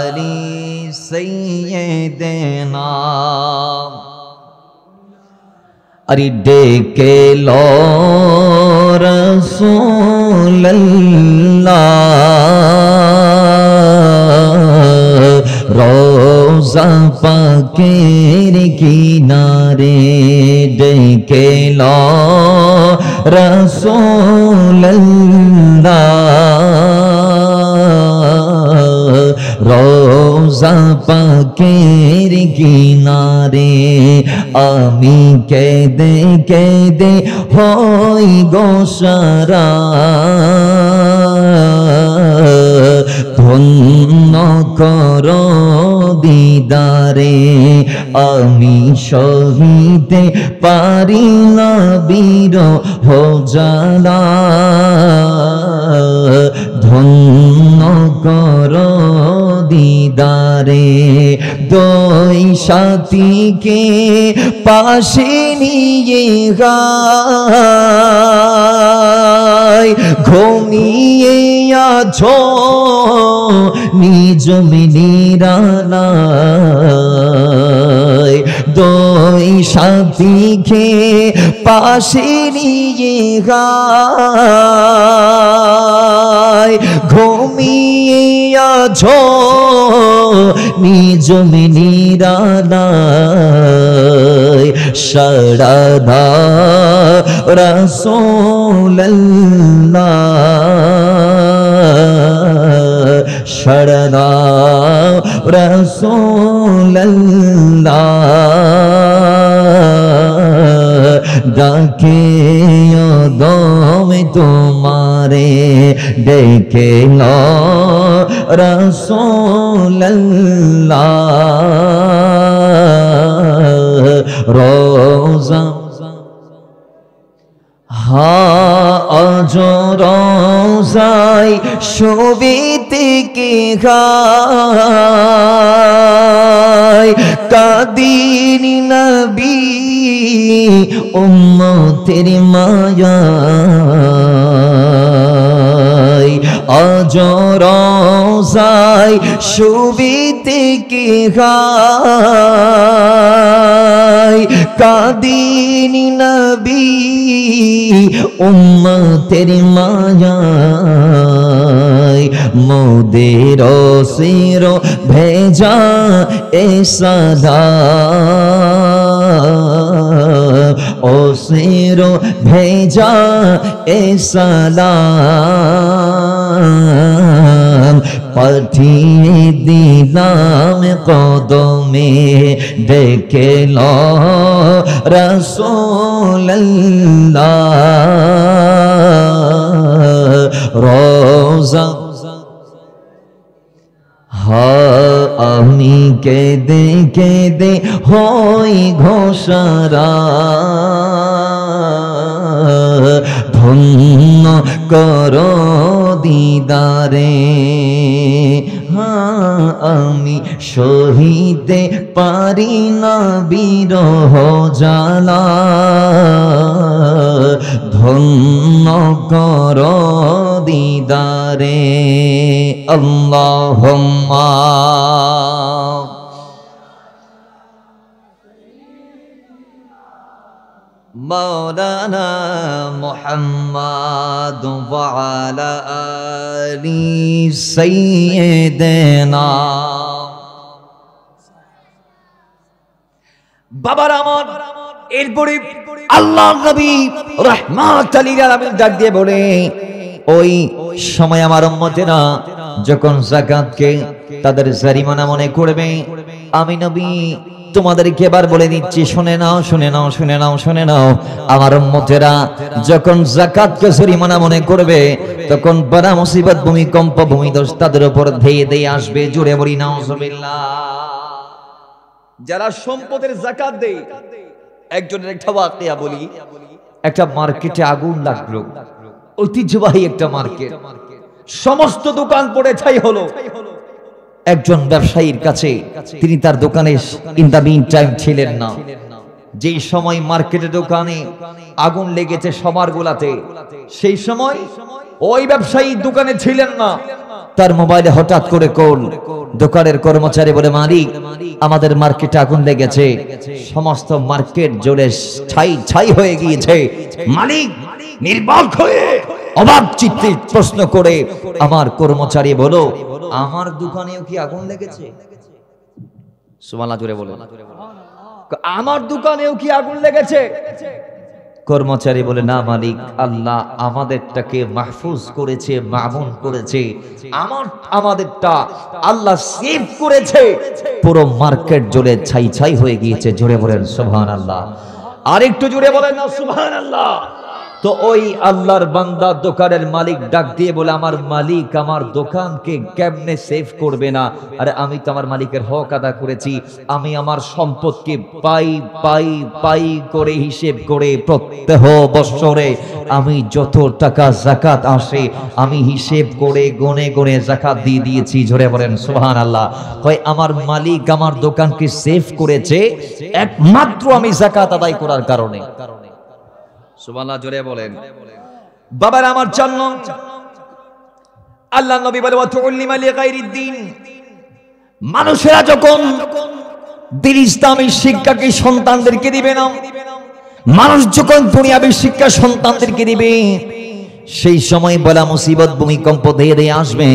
আলি সাইয়্যিদিনা। আরে ডেকে লো রাসূলুল্লাহ রোজা পাকের কিনারে, ডেকে লো রাসূলুল্লাহ রোজা পাকের কিনারে। আমি কেঁদে কেঁদে হই গো সারা, ধন্য কর দিদারে। আমি সহিতে পারি না বিরহ জ্বালা, ধন্য কর দিদারে। দুই সাথীকে পাশে নিয়ে গায়, ঘুমিয়ে আছো নিজ নিরালায়। দুই সাথীকে পাশে নিয়ে গায়, ঘুমিয়ে আছো নিজ নিরালায়। সাড়া দাও রাসূলুল্লাহ, সাড়া দাও রাসূলুল্লাহ, ডাকে দম তোমারে, ডেকে লো রাসূলুল্লাহ রোজা। হা অজরোজাই শোভিতে কে গায়, কাদি নবী উম্মতের মায়ায় আজ রোজায় শুবিতে কি গায় কাদিনী নবী উম্মতের মায়ায় মোদের শির ভেজা এ সালাম ও শির ভেজা এ সালাম পাঠিয়ে দিলাম কদমে ডেকে লো রাসূলুল্লাহ রোজা আমি কেঁদে কেঁদে হই ঘোষারা ধন্য করো দিদারে আমি সহিতে পারি না বিরহ জ্বালা ধন্য করো দিদারে আল্লাহুম্মা মাওলানা মুহাম্মদ ওয়া আলা আলি সাইয়্যিদিনা বাবার আমার এরপরে আল্লাহ নবী রাহমাতুল লিল আলামিন ডাক দিয়ে বলে ওই সময় আমার উম্মতেরা যখন যাকাতকে তাদের জারিমানা মনে করবে আমি নবী তোমাদেরকে এবার বলে দিচ্ছি শুনে নাও শুনে নাও শুনে নাও শুনে নাও আমার উম্মতেরা যখন যাকাতকে জারিমানা মনে করবে তখন বড় মুসিবত ভূমিকম্প ভূমিধস তাদের উপর ধেয়ে ধেয়ে আসবে জোরে বলি নাউজুবিল্লাহ যারা সম্পদের যাকাত দেয় একজনের একটা ওয়াকিয়া বলি একটা মার্কেটে আগুন লাগলো ঐতিহ্যবাহী একটা মার্কেট সমস্ত দোকান পড়ে ছাই হলো একজন ব্যবসায়ীর কাছে তিনি তার দোকানে ইন দা মিন টাইম ছিলেন না যেই সময় মার্কেটে দোকানে আগুন লেগেছে সবার গোলাতে সেই সময় ওই ব্যবসায়ী দোকানে ছিলেন না তার মোবাইলে হঠাৎ করে কল দোকানের কর্মচারী বলে মালিক আমাদের মার্কেটে আগুন লেগেছে সমস্ত মার্কেট জ্বলে ছাই ছাই হয়ে গিয়েছে মালিক নির্বাক হয়ে অবাক চিত্তে প্রশ্ন করে আমার কর্মচারী বলো আমার দোকানেও কি আগুন লেগেছে সুবহানাল্লাহ জোরে বলো আমার দোকানেও কি আগুন লেগেছে কর্মচারী বলে না মালিক আল্লাহ আমাদেরটাকে মাহফুজ করেছে মামুন করেছে আমাদেরটা আল্লাহ সেভ করেছে পুরো মার্কেট জ্বলে ছাই ছাই হয়ে গিয়েছে জোরে বলেন সুবহানাল্লাহ আরেকটু জোরে বলেন না সুবহানাল্লাহ তো ওই আল্লাহর বান্দা দোকানের মালিক ডাক দিয়ে বলে আমার মালিক আমার দোকানকে কেমনে সেভ করবে না আরে আমি তো আমার মালিকের হক আদা করেছি আমি আমার সম্পদকে পাই পাই পাই করে হিসেব করে প্রত্যেক বছরে আমি যত টাকা যাকাত আসে আমি হিসেব করে গনে গনে যাকাত দিয়ে দিয়েছি জোরে বলেন সুবহানাল্লাহ কয় আমার মালিক আমার দোকানকে সেভ করেছে একমাত্র আমি যাকাত আদায় করার কারণে সুবহানাল্লাহ জোরে বলেন বাবার আমার জন্য আল্লাহ নবী বলে ওয়াতুল্লিমা লিগাইরিদ্দিন মানুষেরা যখন দ্বীন ইসলামের শিক্ষাকে সন্তানদেরকে দিবে না মানুষ যখন দুনিয়াবী শিক্ষা সন্তানদেরকে দিবে সেই সময় বলা মুসিবত ভূমিকম্প ধেয়ে ধেয়ে আসবে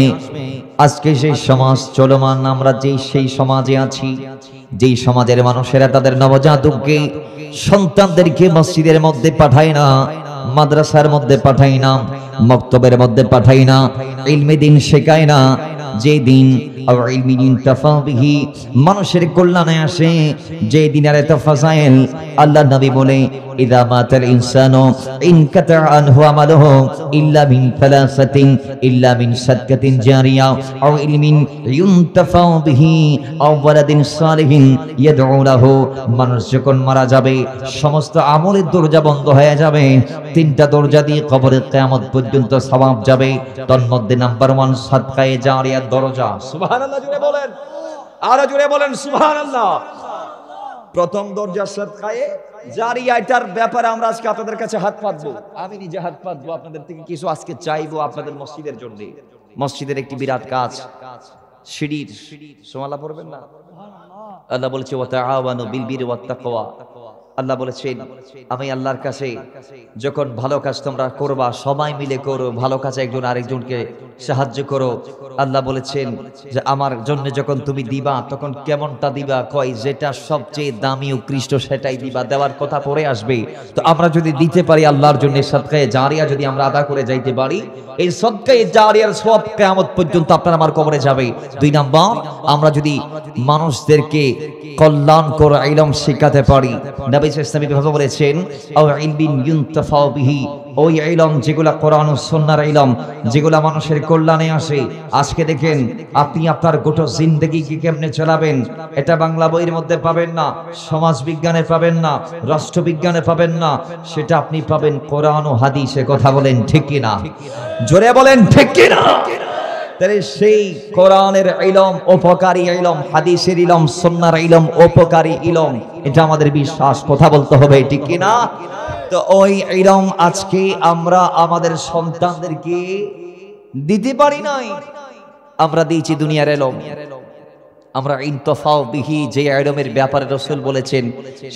আজকে সেই সমাজ চলমান আমরা সেই সমাজে আছি যেই সমাজের মানুষেরা তাদের নবজাতককে সন্তানদেরকে মসজিদের মধ্যে পাঠায় না মাদ্রাসার মধ্যে পাঠায় না মক্তবের মধ্যে পাঠায় না ইলমে দ্বীন শেখায় না যে দিন মানুষের কল্যাণে আসে যে দিনের এত ফাজাইল আল্লাহ নবী বলে ইদা মাতাল ইনসানু ইনকাতা আনহু আমালুহু ইল্লা মিন সালাসাতিন ইল্লা মিন সাদকাতিন জারিয়া আও ইলমিন ইউনতাফাউ বিহি আও ওয়ালাদিন সালিহিন ইয়াদউ লাহু মানুষ যখন মারা যাবে সমস্ত আমলের দরজা বন্ধ হয়ে যাবে তিনটা দরজা দিয়ে কবরে কিয়ামত পর্যন্ত সওয়াব যাবে তার মধ্যে নাম্বার 1 সাদকায়ে জারিয়ার দরজা সুবহানাল্লাহ জুড়ে বলেন আর জুড়ে বলেন সুবহানাল্লাহ প্রথম দরজা সাদকায়ে জারিয়া, এটার ব্যাপারে আমরা আজকে আপনাদের কাছে হাত পাতবো। আমি নিজে হাত পাতবো, আপনাদের থেকে কিছু আজকে চাইবো আপনাদের মসজিদের জন্য। মসজিদের একটি বিরাট কাজ, সিঁড়ির সুবহানাল্লাহ পড়বেন না? আল্লাহ বলেছে ওয়া তাআওয়ানু বিল বিররি ওয়াত তাকওয়া। আল্লাহ বলেছেন আমি আল্লাহর কাছে যখন ভালো কাজ তোমরা করবা সবাই মিলে করো, ভালো কাজে একজন আরেকজনকে সাহায্য করো। আল্লাহ বলেছেন যে আমার জন্য যখন তুমি দিবা তখন কেমনটা দিবা, কয় যেটা সবচেয়ে দামি উৎকৃষ্ট সেটাই দিবা, দেওয়ার কথা পরে আসবে। তো আমরা যদি দিতে পারি আল্লাহর জন্য সাদকায়ে জারিয়া যদি আমরা আদা করে যাইতে পারি, এই সাদকায়ে জারিয়ার সওয়াব কিয়ামত পর্যন্ত আপনার আমার কবরে যাবে। 2 নাম্বার, আমরা যদি মানুষদেরকে কল্যাণকর ইলম শিখাতে পারি। নবী সাল্লাল্লাহু আলাইহি বলেছেন আও ইলমিন ইউনতাফাউ বিহি, ওই ইলম যেগুলা কোরআন ও সুন্নাহর ইলম, যেগুলা মানুষের কল্যাণে আসে। আজকে দেখেন আপনি আপনার গোটা জিন্দেগিকে কেমনে চালাবেন এটা বাংলা বইয়ের মধ্যে পাবেন না, সমাজ বিজ্ঞানে পাবেন না, রাষ্ট্রবিজ্ঞানে পাবেন না, সেটা আপনি পাবেন কোরআন ও হাদিসে। কথা বলেন ঠিক কি না? জোরে বলেন ঠিক কি না? তাহলে সেই কোরআনের ইলম উপকারী ইলম, হাদিসের ইলম, সুন্নাহর ইলম উপকারী ইলম, এটা আমাদের বিশ্বাস। কথা বলতে হবে ঠিক কি না? তো ওই ইলম আজকে আমরা আমাদের সন্তানদেরকে দিতে পারি নাই, আমরা দিয়েছি দুনিয়ার ইলম। আমরা ইনতফাউ বিহি, যে ইলমের ব্যাপারে রাসূল বলেছেন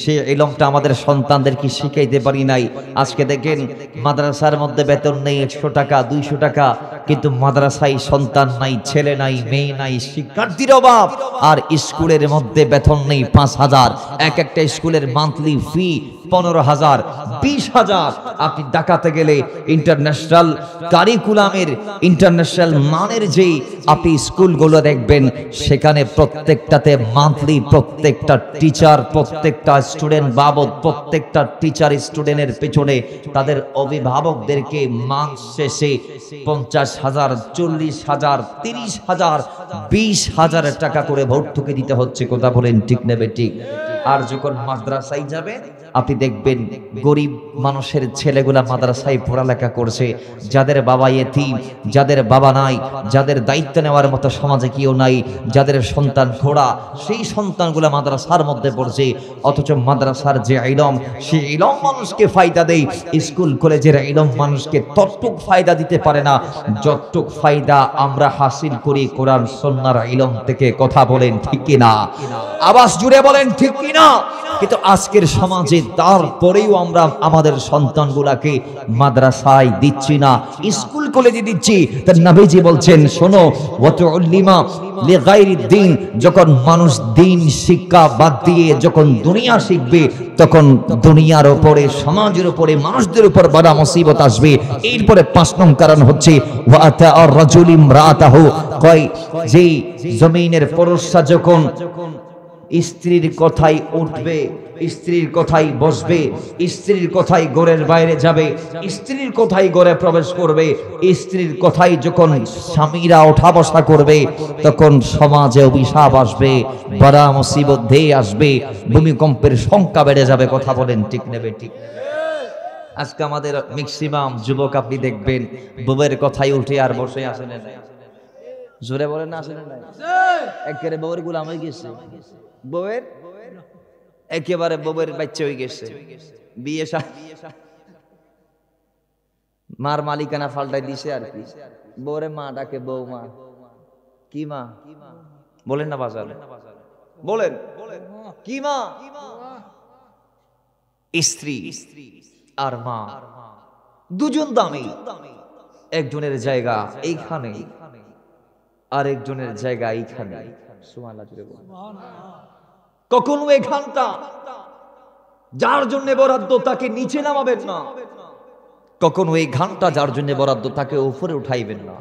সেই ইলমটা আমাদের সন্তানদেরকে শিখাইতে পারি নাই। আজকে দেখেন মাদ্রাসার মধ্যে বেতন নেই 100 টাকা 200 টাকা, কিন্তু মাদ্রাসায় সন্তান নাই, ছেলে নাই, মেয়ে নাই, শিক্ষার্থীর অভাব। আর স্কুলের মধ্যে বেতন নেই 5000, এক একটা স্কুলের মান্থলি ফি 15,000 20,000। আপনি ঢাকাতে গেলে ইন্টারন্যাশনাল কারিকুলামের, ইন্টারন্যাশনাল মানের যে আপনি স্কুলগুলো দেখবেন, সেখানে প্রত্যেকটাতে মান্থলি প্রত্যেকটা টিচার, প্রত্যেকটা স্টুডেন্ট বাবদ, প্রত্যেকটা টিচার স্টুডেন্টের পেছনে তাদের অভিভাবকদেরকে মাস শেষে 50,000, 40,000, 30,000, 20,000 টাকা করে ভর্তুকি দিতে হচ্ছে। কথা বলেন ঠিক নেবে ঠিক? আর যখন মাদ্রাসায় যাবেন আপনি দেখবেন গরিব মানুষের ছেলেগুলা মাদ্রাসায় পড়ালেখা করছে, যাদের বাবা ইতিম, যাদের বাবা নাই, যাদের দায়িত্ব নেওয়ার মতো সমাজে কেউ নাই, যাদের সন্তান খোড়া, সেই সন্তানগুলা মাদ্রাসার মধ্যে পড়ছে। অথচ মাদ্রাসার যে ইলম, সেই ইলম মানুষকে ফায়দা দেয়। স্কুল কলেজের ইলম মানুষকে ততটুক ফায়দা দিতে পারে না যতটুক ফায়দা আমরা হাসিল করি কোরআন সুন্নাহর ইলম থেকে। কথা বলেন ঠিক কি না? আওয়াজ জুড়ে বলেন ঠিক কি না? কিন্তু আজকের সমাজে তারপরেও আমরা আমাদের সন্তানগুলাকে মাদ্রাসায় দিচ্ছি না, স্কুল কলেজে দিচ্ছি। তার নবীজি বলছেন শোনো, ওয়াতুল্লিমা লিগাইরিদ দ্বীন, যখন মানুষ দ্বীন শিক্ষা বাদ দিয়ে যখন দুনিয়া শিখবে, তখন দুনিয়ার উপরে, সমাজের উপরে, মানুষদের উপর বড় মুসিবত আসবে। এরপরে 5 নং কারণ হচ্ছে ওয়াতা আর রাজুল ইমরাতাহু, কয় যে জমিনের পুরুষরা যখন স্ত্রীর কথাই উঠবে, স্ত্রীর কথাই বসবে, স্ত্রীর কথাই ঘরের বাইরে যাবে, স্ত্রীর কথাই ঘরে প্রবেশ করবে, স্ত্রীর কথাই যখন স্বামীরা ওঠা বসা করবে, তখন সমাজে অভিশাপ আসবে, বড় মুসিবত ধেয়ে আসবে, ভূমিকম্পের সংখ্যা বেড়ে যাবে। কথা বলেন ঠিক নেবে ঠিক? আজকে আমাদের ম্যাক্সিমাম যুবক আপনি দেখবেন বউয়ের কথাই উঠে আর বসে আসেন না। জোরে বলেন না, আসেন না? একেবারে বউয়ের গোলাম হয়ে গেছে, বউয়ের একেবারে বউয়ের বাচ্চা হয়ে গেছে। বিয়ে মার মালিকানা ফাল্টাই দিছে আর কি। বউরে মা ডাকে, বউ মা, কি মা বলেন না বাজার, বলেন কি মা? স্ত্রী আর মা দুজন দামি। একজনের জায়গা এইখানে, আরেকজনের জায়গা এইখানে। সুবহানাল্লাহ জুড়ে বলুন। কখনো এখানটা যার জন্য বরাদ্দ তাকে নিচে নামাবেন না, কখনো এই ঘানটা যার জন্য বরাদ্দ তাকে উপরে উঠাইবেন না।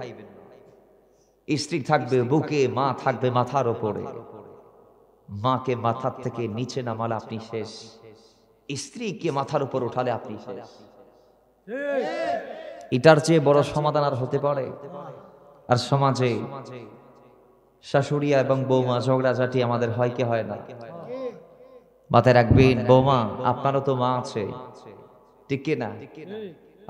স্ত্রী থাকবে বুকে, মা থাকবে মাথার উপরে। মাকে মাথার থেকে নিচে নামালে আপনি শেষ, স্ত্রীকে মাথার উপর উঠালে আপনি শেষ। এটার চেয়ে বড় সমাধান আর হতে পারে? আর সমাজে শাশুড়িয়া এবং বৌমা ঝগড়াঝাটি আমাদের হয় কি হয় না? মাথায় রাখবেন, বৌমা আপনারও তো মা আছে, ঠিক কি না?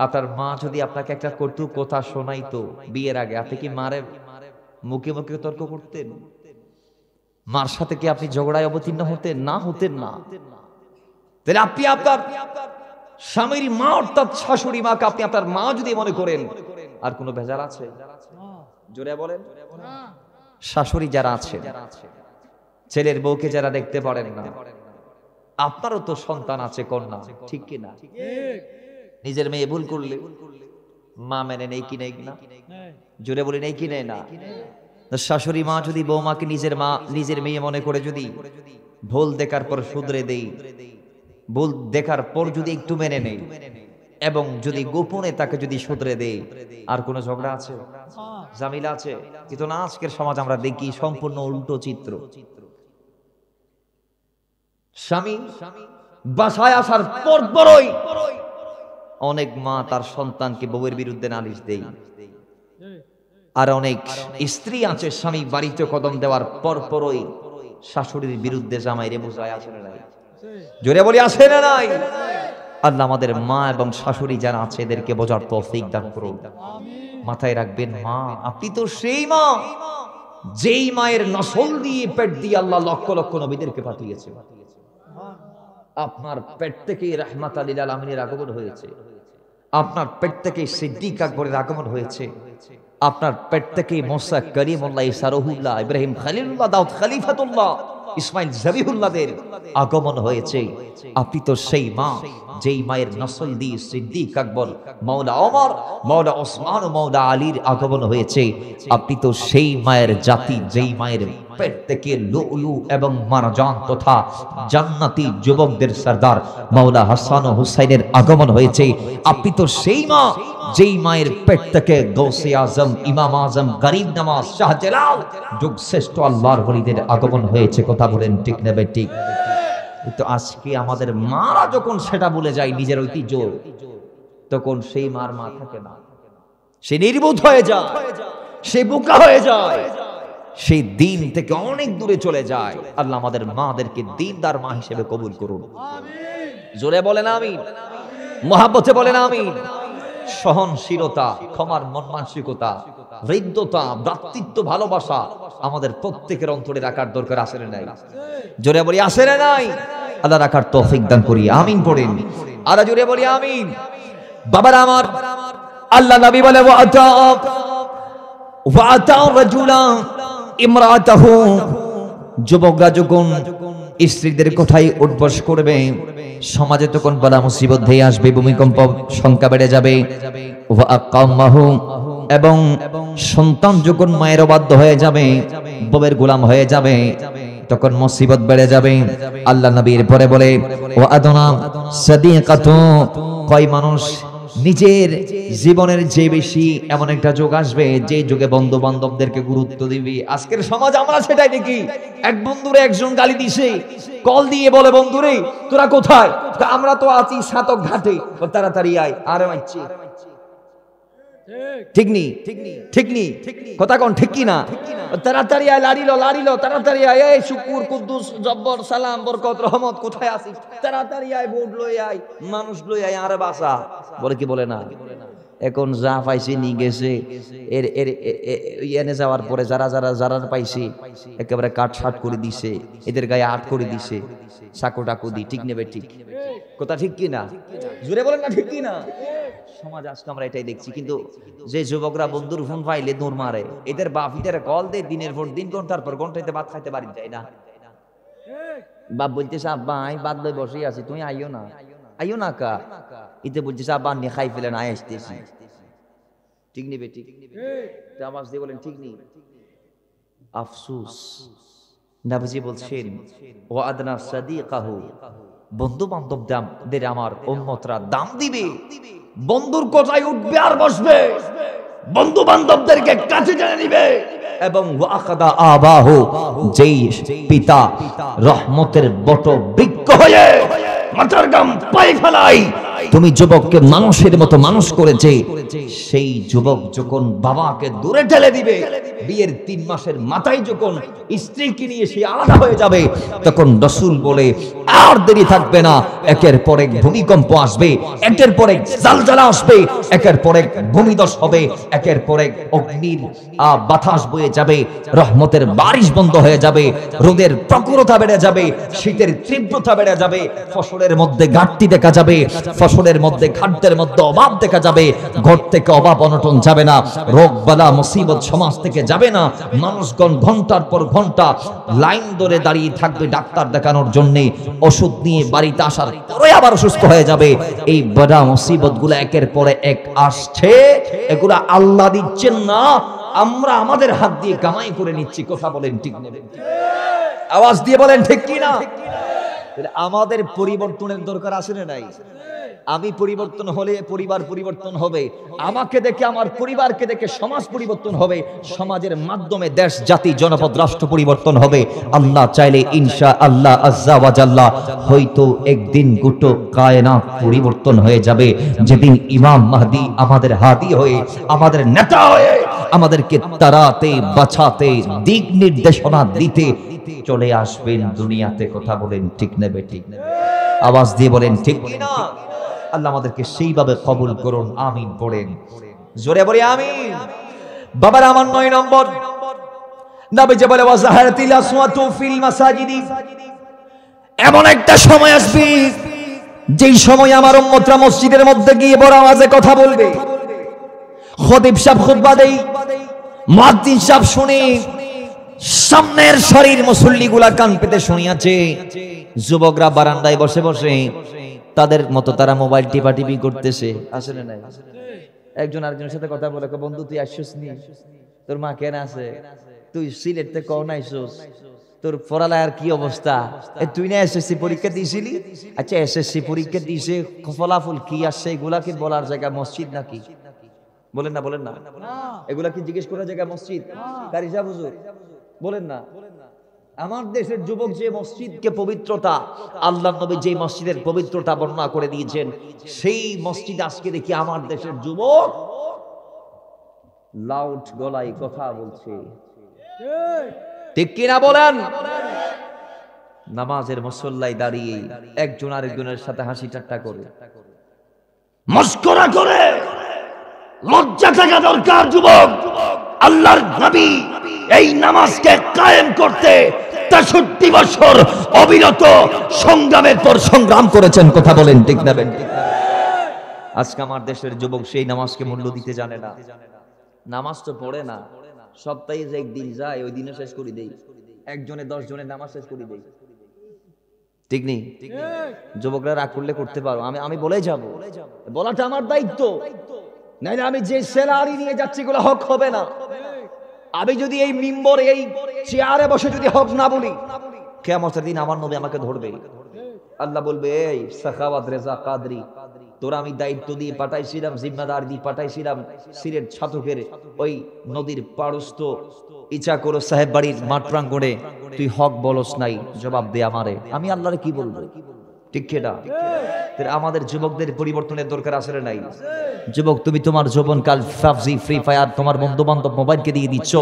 আপনার মা যদি আপনাকে একটা কটু কথা শোনাইতো বিয়ের আগে, আপনি কি মারে মুখে মুখে তর্ক করতেন? মার সাথে কি আপনি ঝগড়ায় অবতীর্ণ হতেন না? হতেন না। তাহলে আপনি আপনার স্বামীর মা অর্থাৎ শাশুড়ি মাকে আপনি আপনার মা যদি মনে করেন, আর কোনো ভেজাল আছে? জোরে বলেন। শাশুড়ি যারা আছে, ছেলের বউকে যারা দেখতে পারেন না, আপনারও তো সন্তান আছে, কন্যা, ঠিক কি না? নিজের মেয়ে ভুল করলে মা মেনে নেই কি নেই না? জোরে বলি নেই কি নেই না? শাশুড়ি মা যদি বৌমাকে নিজের মেয়ে মনে করে যদি ভুল দেখার পর শুধরে দেই, ভুল দেখার পর যদি একটু মেনে নেই এবং যদি গোপনে তাকে যদি শুধরে দেই, আর কোনো ঝগড়া আছে? ঝামেলা আছে? কিন্তু না, আজকের সমাজ আমরা দেখি সম্পূর্ণ উল্টো চিত্র। স্বামী বাসায় আসার পর পরই অনেক মা তার সন্তানকে বউয়ের বিরুদ্ধে নালিশ দেই, আর অনেক স্ত্রী আছে স্বামী বাড়িতে কদম দেওয়ার পর পরই শাশুড়ির বিরুদ্ধে জামাইরে বোঝায়। আসে না নাই? জোরে বলি আসে না নাই? আল্লাহ আমাদের মা এবং শাশুড়ি যারা আছে এদেরকে বোঝার তৌফিক দান করুন। মাথায় রাখবেন, মা আপনি তো সেই মা যেই মায়ের নসল দিয়ে পেট দিয়ে আল্লাহ লক্ষ লক্ষ নবীদেরকে পাঠিয়েছে। আপনার পেট থেকে রাহমাতাল লিল আলামিনের আগমন হয়েছে, আপনার পেট থেকে সিদ্দিক আকবরের আগমন হয়েছে, আপনার পেট থেকে মুসা করিমুল্লাহ, ঈসা রুহুল্লাহ, ইব্রাহিম খলিলুল্লাহ, দাউদ খলিফাতুল্লাহ, ইসমাইল জবিহুল্লাহদের আগমন হয়েছে। আপনি তো সেই মা যেই মায়ের নসল দিয়ে সিদ্দিক আকবর, মাওলা ওমর, মাওলা ওসমান ও মাওলা আলীর আগমন হয়েছে। আপনি তো সেই মায়ের জাতি যেই মায়ের পেট থেকে লুলু এবং মারজান তথা জান্নাতি যুবকদের সরদার মাওলা হাসান ও হুসাইনের আগমন হয়েছে। আপনি তো সেই মা যেই মায়ের পেট থেকে গৌসে আজম, ইমাম আজম, গরিব নওয়াজ, শাহজালাল যুগ শ্রেষ্ঠ আল্লাহর ওলিদের আগমন হয়েছে। কথা বলেন ঠিক না বেঠিক? তো আজকে আমাদের মারা যখন সেটা ভুলে যায় নিজের ঐতিহ্য, তখন সেই মার মা থাকে না, সে নির্বোধ হয়ে যায়, সে বোকা হয়ে যায়, সেই দিন থেকে অনেক দূরে চলে যায়। আল্লাহ আমাদের মাদেরকে দিনদার মা হিসেবে কবুল করুন। জোরে বলেন আমিন, মহাব্বতে বলেন আমিন। সহনশীলতা, ক্ষমার মন মানসিকতা, হৃদ্যতা, ভ্রাতৃত্ব, ভালোবাসা আমাদের প্রত্যেকের অন্তরে রাখার দরকার। আছে না নাই? জোরে বলি আছে না নাই? আল্লাহ রাখার তৌফিক দান করি, আমিন পড়েন। আর জোরে বলি আমিন। বাবার আমার, আল্লাহ নবী বলে ওয়াতা রাজুলা ইমরাতাহু, যুবকরা যখন স্ত্রীদের কোঠায় উঠবস করবে, সমাজে তখন বালা মুসিবত ধেয়ে আসবে, ভূমিকম্প সংখ্যা বেড়ে যাবে। ওয়া আকামাহু, এবং সন্তান যখন মায়ের অবাধ্য হয়ে যাবে, বউয়ের গোলাম হয়ে যাবে, তখন মুসিবত বেড়ে যাবে। আল্লাহ নবীর পরে বলে ওয়া আদনা সাদিকাতু, কয় মানুষ নিজের জীবনের যে বেশি এমন একটা যুগ আসবে যে যুগে বন্ধু বান্ধবদেরকে গুরুত্ব দিবি। আজকের সমাজ আমরা সেটাই দেখি। এক বন্ধুরে একজন গালি দিছে, কল দিয়ে বলে বন্ধুরে তোরা কোথায়? আমরা তো আছি সাতক ঘাটে, তাড়াতাড়ি আয়। আরে মাইছি ঠিক নি, ঠিক নি, কথা কোন ঠিক কি না? তাড়াতাড়ি আয়, লাড়িলো তাড়াতাড়ি আয়। এই শুকুর, কুদ্দুস, জব্বর, সালাম, বরকত, রহমত, কোথায় আছিস? তাড়াতাড়ি আয়, বোর্ড লই আয়, মানুষ লই আয়। আরে বাসা বলে কি বলে না? এখন যা পাইছি নি গেছে, এর এর এনে যাওয়ার পরে যারা পাইছে একেবারে কাট শাট করে দিছে, এদের গায়ে আট করে দিছে, সাকো টাকু দি। ঠিক নেবে ঠিক? কথা ঠিক কি না? জোরে বলেন না ঠিক কি না? সমাজ আজকে আমরা এটাই দেখছি। কিন্তু যে যুবকরা বন্ধুর ফোন পাইলে দৌড় মারে, এদের বাপিদের কল দেয় দিনের পর দিন, ঘন্টার পর ঘন্টাতে ভাত খাইতে বাড়ি যায় না। বাপ বলতেছে আব্বা আমি বাদ লই বসে আছি, তুমি আইও না কা? ইতে বলতেছে আব্বা নিয়ে খাই ফেলেন, আয় আসতেছি। ঠিক নিবে ঠিক? আওয়াজ দিয়ে বলেন ঠিক নেই? আফসোস, নবীজি বলছেন ওয়া আদনা সাদিকাহু, বন্ধু বান্ধবদের আমার উম্মতরা দাম দিবে, বন্ধুর কোথায় উঠবে আর বসবে, বন্ধু বান্ধবদেরকে কাছে টেনে নিবে। এবং ওয়াকাদা আবাহু, যেই পিতা রহমতের বট বৃক্ষ হয়ে মাথার গাম পায়ে ফেলাই তুমি যুবককে মানুষের মতো মানুষ করেছে, সেই যুবক যখন বাবাকে দূরে ঠেলে দিবে, বিয়ের 3 মাসের মাথায় যখন স্ত্রীকে নিয়ে সে আলাদা হয়ে যাবে, তখন রাসূল বলে আর দেরি থাকবে না, একের পর এক ভূমিকম্প আসবে, একের পর এক জালজালা আসবে, একের পর এক ভূমিধস হবে, একের পর এক অগ্নির বাতাস বয়ে যাবে, রহমতের বারিশ বন্ধ হয়ে যাবে, রোদের প্রখরতা বেড়ে যাবে, শীতের তীব্রতা বেড়ে যাবে, ফসলের মধ্যে ঘাটতি দেখা যাবে, ফসলের মধ্যে খাদ্যের মধ্যে অভাব দেখা যাবে, ঘর থেকে অভাব অনটন যাবে না, রোগ বালা মুসিবত সমাজ থেকে যাবে না, মানুষগণ ঘন্টার পর ঘন্টা লাইন ধরে দাঁড়িয়ে থাকবে ডাক্তার দেখানোর জন্য, ওষুধ নিয়ে বাড়িতে আসার পরে আবার অসুস্থ হয়ে যাবে। এই বড় মুসিবত গুলো একের পরে এক আসছে, এগুলা আল্লাহ দিচ্ছেন না, আমরা আমাদের হাত দিয়ে কামাই করে নিচ্ছি। কথা বলেন ঠিক না? আওয়াজ দিয়ে বলেন ঠিক কি না? আমাদের পরিবর্তনের দরকার আছে না নাই? আমি পরিবর্তন হলে পরিবার পরিবর্তন হবে, আমাকে দেখে আমার পরিবারকে দেখে সমাজ পরিবর্তন হবে, সমাজের মাধ্যমে দেশ জাতি জনপদ রাষ্ট্র পরিবর্তন হবে। আল্লাহ চাইলে ইনশাআল্লাহ আজ্জা ওয়া জাল্লা হয়তো একদিন গোটা কায়নাত পরিবর্তন হয়ে যাবে, যেদিন ইমাম মাহদি আমাদের হাদি হয়ে, আমাদের নেতা হয়ে, আমাদেরকে তাড়াতে বাঁচাতে দিক নির্দেশনা দিতে চলে আসবেন দুনিয়াতে। কথা বলেন ঠিক না বেঠিক? আওয়াজ দিয়ে বলেন ঠিক কি না? আল্লাহ আমাদেরকে সেইভাবে কবুল করুন, আমিন পড়েন, জোরে বলি আমিন। বাবার আমার 9 নম্বর, নবীজি বলে ওয়াজাহারাতিল আসওয়াতু ফিল মাসাজিদি, এমন একটা সময় আসবে যেই সময় আমার উম্মতরা মসজিদের মধ্যে গিয়ে বড় আওয়াজে কথা বলবে, খতিব সাহেব খুতবা দেই, মুয়াজ্জিন সাহেব শুনে, সামনের সারির মুসল্লিগুলা কান পেতে শুনিয়াছে, যুবকরা বারান্দায় বসে বসে তাদের মতো তারা মোবাইল টিপাটিপি করতেছে। আসলে নাই একজন আরেকজনের সাথে কথা বলে, বন্ধু তুই আসছিস নি, তোর মা কেন আছে, তুই সিলেট থেকে কখন আইসোস, তোর পড়ালেখার কি অবস্থা, তুই না এসএসসি পরীক্ষা দিয়েছিলি, আচ্ছা এসএসসি পরীক্ষা দিয়েছে ফলাফল কি আসছে, এগুলা কি বলার জায়গা মসজিদ নাকি? বলেন না, বলেন না, এগুলা কি জিজ্ঞেস করার জায়গা মসজিদ? কারি সাহেব হুজুর বলেন না। আমার দেশের যুবক যে মসজিদকে পবিত্রতা, আল্লাহর নবী যে মসজিদের পবিত্রতা বর্ণনা করে দিয়েছেন, সেই মসজিদ আজকে দেখি আমার দেশের যুবক লাউড গলায় কথা বলছে। ঠিক কিনা বলেন? নামাজের মুসল্লায় দাঁড়িয়ে একজন আরেকজনের সাথে হাসি ঠাট্টা করে, মস্করা করে। লজ্জা থাকা দরকার যুবক। আল্লাহর নবী এই নামাজকে কায়েম করতে 63 বছর অবিরত সংগ্রামের পর সংগ্রাম করেছেন। কথা বলেন ঠিক না? আজকে আমার দেশের যুবক সেই নামাজকে মূল্য দিতে জানে না, নামাজ তো পড়ে না, সপ্তাহে যে একদিন যায় ওই দিনে শেষ করে দেই, একজনে 10 জনের নামাজ শেষ করে দেই। ঠিক নেই? যুবকরা রাগ করলে করতে পারো, আমি বলে যাব, বলাটা আমার দায়িত্ব, নাইলে আমি যে স্যালারি নিয়ে যাচ্ছি এগুলো হক হবে না। আমি যদি এই মিম্বরে এই চেয়ারে বসে যদি হক না বলি, কিয়ামতের দিন আমার নবী আমাকে ধরবে। আল্লাহ বলবে, এই সাখাওয়াত রেজা কাদরি, তোরা আমি দায়িত্ব দিয়ে পাঠাইছিলাম, জিম্মাদার দিয়ে পাঠাইছিলাম সিলেট ছাতকের ওই নদীর পাড়স্থ ইচ্ছা করো সাহেব বাড়ির মাঠ প্রাঙ্গণে, তুই হক বলস নাই, জবাব দে আমারে, আমি আল্লাহরে কি বলবো? ঠিক কিনা? আমাদের যুবকদের পরিবর্তনের দরকার আছে না নাই? যুবক, তুমি তোমার যৌবনকাল পাবজি, ফ্রি ফায়ার, তোমার বন্ধু বান্ধব মোবাইলকে দিয়ে দিচ্ছ,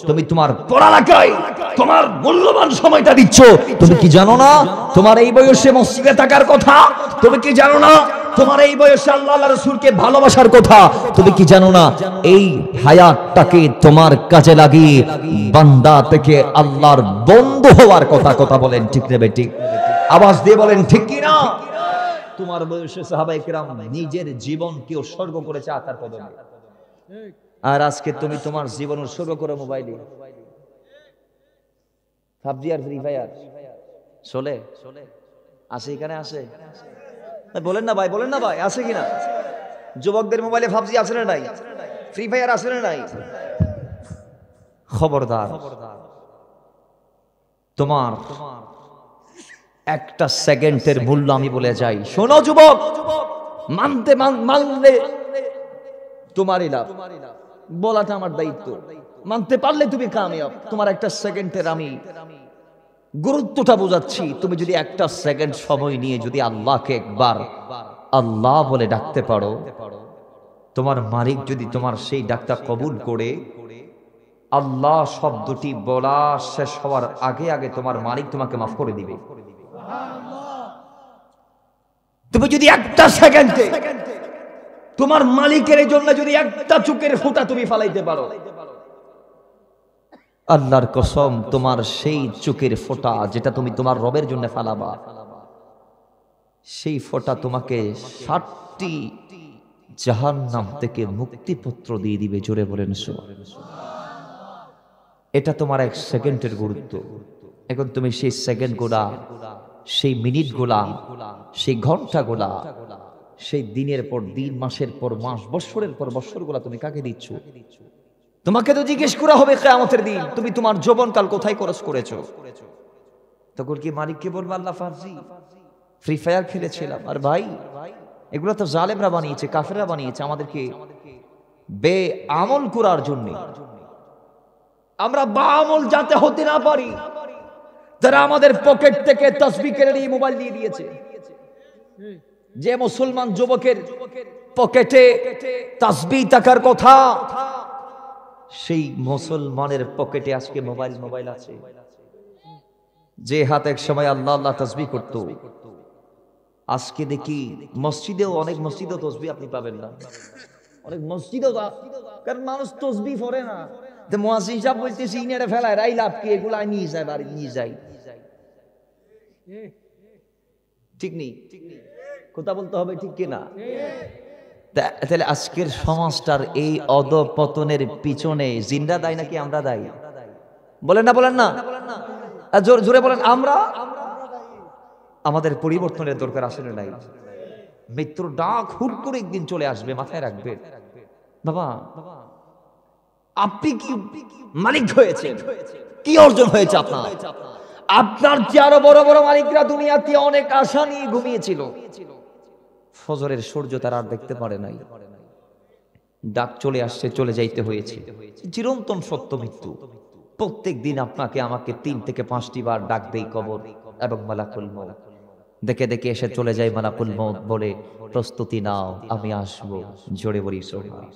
তুমি তোমার পড়ালেখায় তোমার মূল্যবান সময়টা দিচ্ছ। তুমি কি জানো না তোমার এই বয়সে মসজিদে থাকার কথা? তুমি কি জানো না তোমার এই বয়সে আল্লাহ রাসূলকে ভালোবাসার কথা? তুমি কি জানো না এই হায়াতটাকে তোমার কাজে লাগিয়ে বান্দা থেকে আল্লাহর বন্ধু হওয়ার কথা? কথা বলেন ঠিক না বেঠিক? আওয়াজ দিয়ে বলেন ঠিক কি না? তোমার বয়সে সাহাবায়ে কেরাম নিজের জীবনকে উৎসর্গ করেছে আতার কদমে, আর আজকে তুমি তোমার জীবন উৎসর্গ করো মোবাইলে। পাবজি আর ফ্রি ফায়ার চলে আসে, এখানে আসে, বলেন না ভাই, বলেন না ভাই, আছে কিনা? যুবকদের মোবাইলে পাবজি আছে না নাই? ফ্রি ফায়ার আছে না নাই? খবরদার, তোমার একটা সেকেন্ডের মূল্য আমি বলে যাই। শোনো যুবক, মানলে তোমারই লাভ, বলাটা আমার দায়িত্ব, মানতে পারলে তুমি কামিয়াব। তোমার একটা সেকেন্ডের আমি গুরুত্বটা বোঝাচ্ছি। তুমি যদি একটা সেকেন্ড সময় নিয়ে যদি আল্লাহকে একবার আল্লাহ বলে ডাকতে পারো, তোমার মালিক যদি তোমার সেই ডাকটা কবুল করে, আল্লাহ শব্দটি বলা শেষ হওয়ার আগে আগে তোমার মালিক তোমাকে মাফ করে দিবে। তুমি যদি একটা সেকেন্ডে তোমার মালিকের জন্য যদি একটা চোখের ফোঁটা তুমি ফালাইতে পারো, আল্লাহর কসম তোমার সেই চোখের ফোঁটা যেটা তুমি তোমার রবের জন্য ফালাবা, সেই ফোঁটা তোমাকে 60টি জাহান্নাম থেকে মুক্তিপত্র দিয়ে দিবে। জোরে বলেন সুবহানাল্লাহ। এটা তোমার এক সেকেন্ডের গুরুত্ব। এখন তুমি সেই সেকেন্ডগুলা, সেই মিনিটগুলা, সেই ঘন্টাগুলা, সেই দিনের পর দিন, মাসের পর মাস, বছরের পর বছরগুলা তুমি কাকে দিচ্ছ? তোমাকে তো জিজ্ঞেস করা হবে কিয়ামতের দিন, তুমি তোমার জীবনকাল কোথায় খরচ করেছো? তখন কি মালিককে বলবো আল্লাহ ফারজি ফ্রি ফায়ার খেলেছিলাম? আর ভাই এগুলো তো জালেমরা বানিয়েছে, কাফেররা বানিয়েছে আমাদেরকে বেআমল করার জন্য। আমরা বাআমল যাতে হতে না পারি, তারা আমাদের পকেট থেকে তাসবিহ কেড়ে নিয়ে মোবাইল দিয়ে দিয়েছে। যে মুসলমান যুবকের পকেটে তাসবিহ থাকার কথা, সেই মুসলমানের পকেটে আজকে মোবাইল আছে। যে হাত এক সময় আল্লাহ আল্লাহ তাসবিহ করত, আজকে দেখি মসজিদেও, অনেক মসজিদেও তাসবিহ আপনি পাবেন না। অনেক মসজিদেও, কারণ মানুষ তাসবিহ পড়ে না। তো মুয়াজ্জিন সাহেব বলতেছে ইনারে ফেলায় রাই লাভ কি, এগুলা নিয়ে যায় বাড়ি নিয়ে যায়। ঠিক নেই, কথা বলতে হবে ঠিক কিনা? তাহলে আজকের সমাজটার এই অধপতনের পিছনে জিনরা দায়ী নাকি আমরা দায়ী? বলেন না জোরে বলেন। আমরা, আমাদের পরিবর্তনের দরকার আসলে নাই। মৃত্যুর ডাক হুট করে একদিন চলে আসবে, মাথায় রাখবে। বাবা আপনি কি মালিক হয়েছেন? কি অর্জন হয়েছে আপনার? আপনার চেয়ে আরো বড় বড় মালিকরা দুনিয়াতে অনেক আশা নিয়ে ঘুমিয়েছিল। ফজরের সূর্য তারা আর দেখতে পারে নাই, ডাক চলে আসছে, চলে যাইতে হয়েছে। চিরন্তন সত্য মৃত্যু। প্রত্যেক দিন আপনাকে আমাকে 3 থেকে 5টি বার ডাক দেই কবর এবং মালাকুল মউত। দেখে দেখে এসে চলে যায় মালাকুল মউত, বলে প্রস্তুতি নাও, আমি আসবো। জোরে বলি সুবহানাল্লাহ।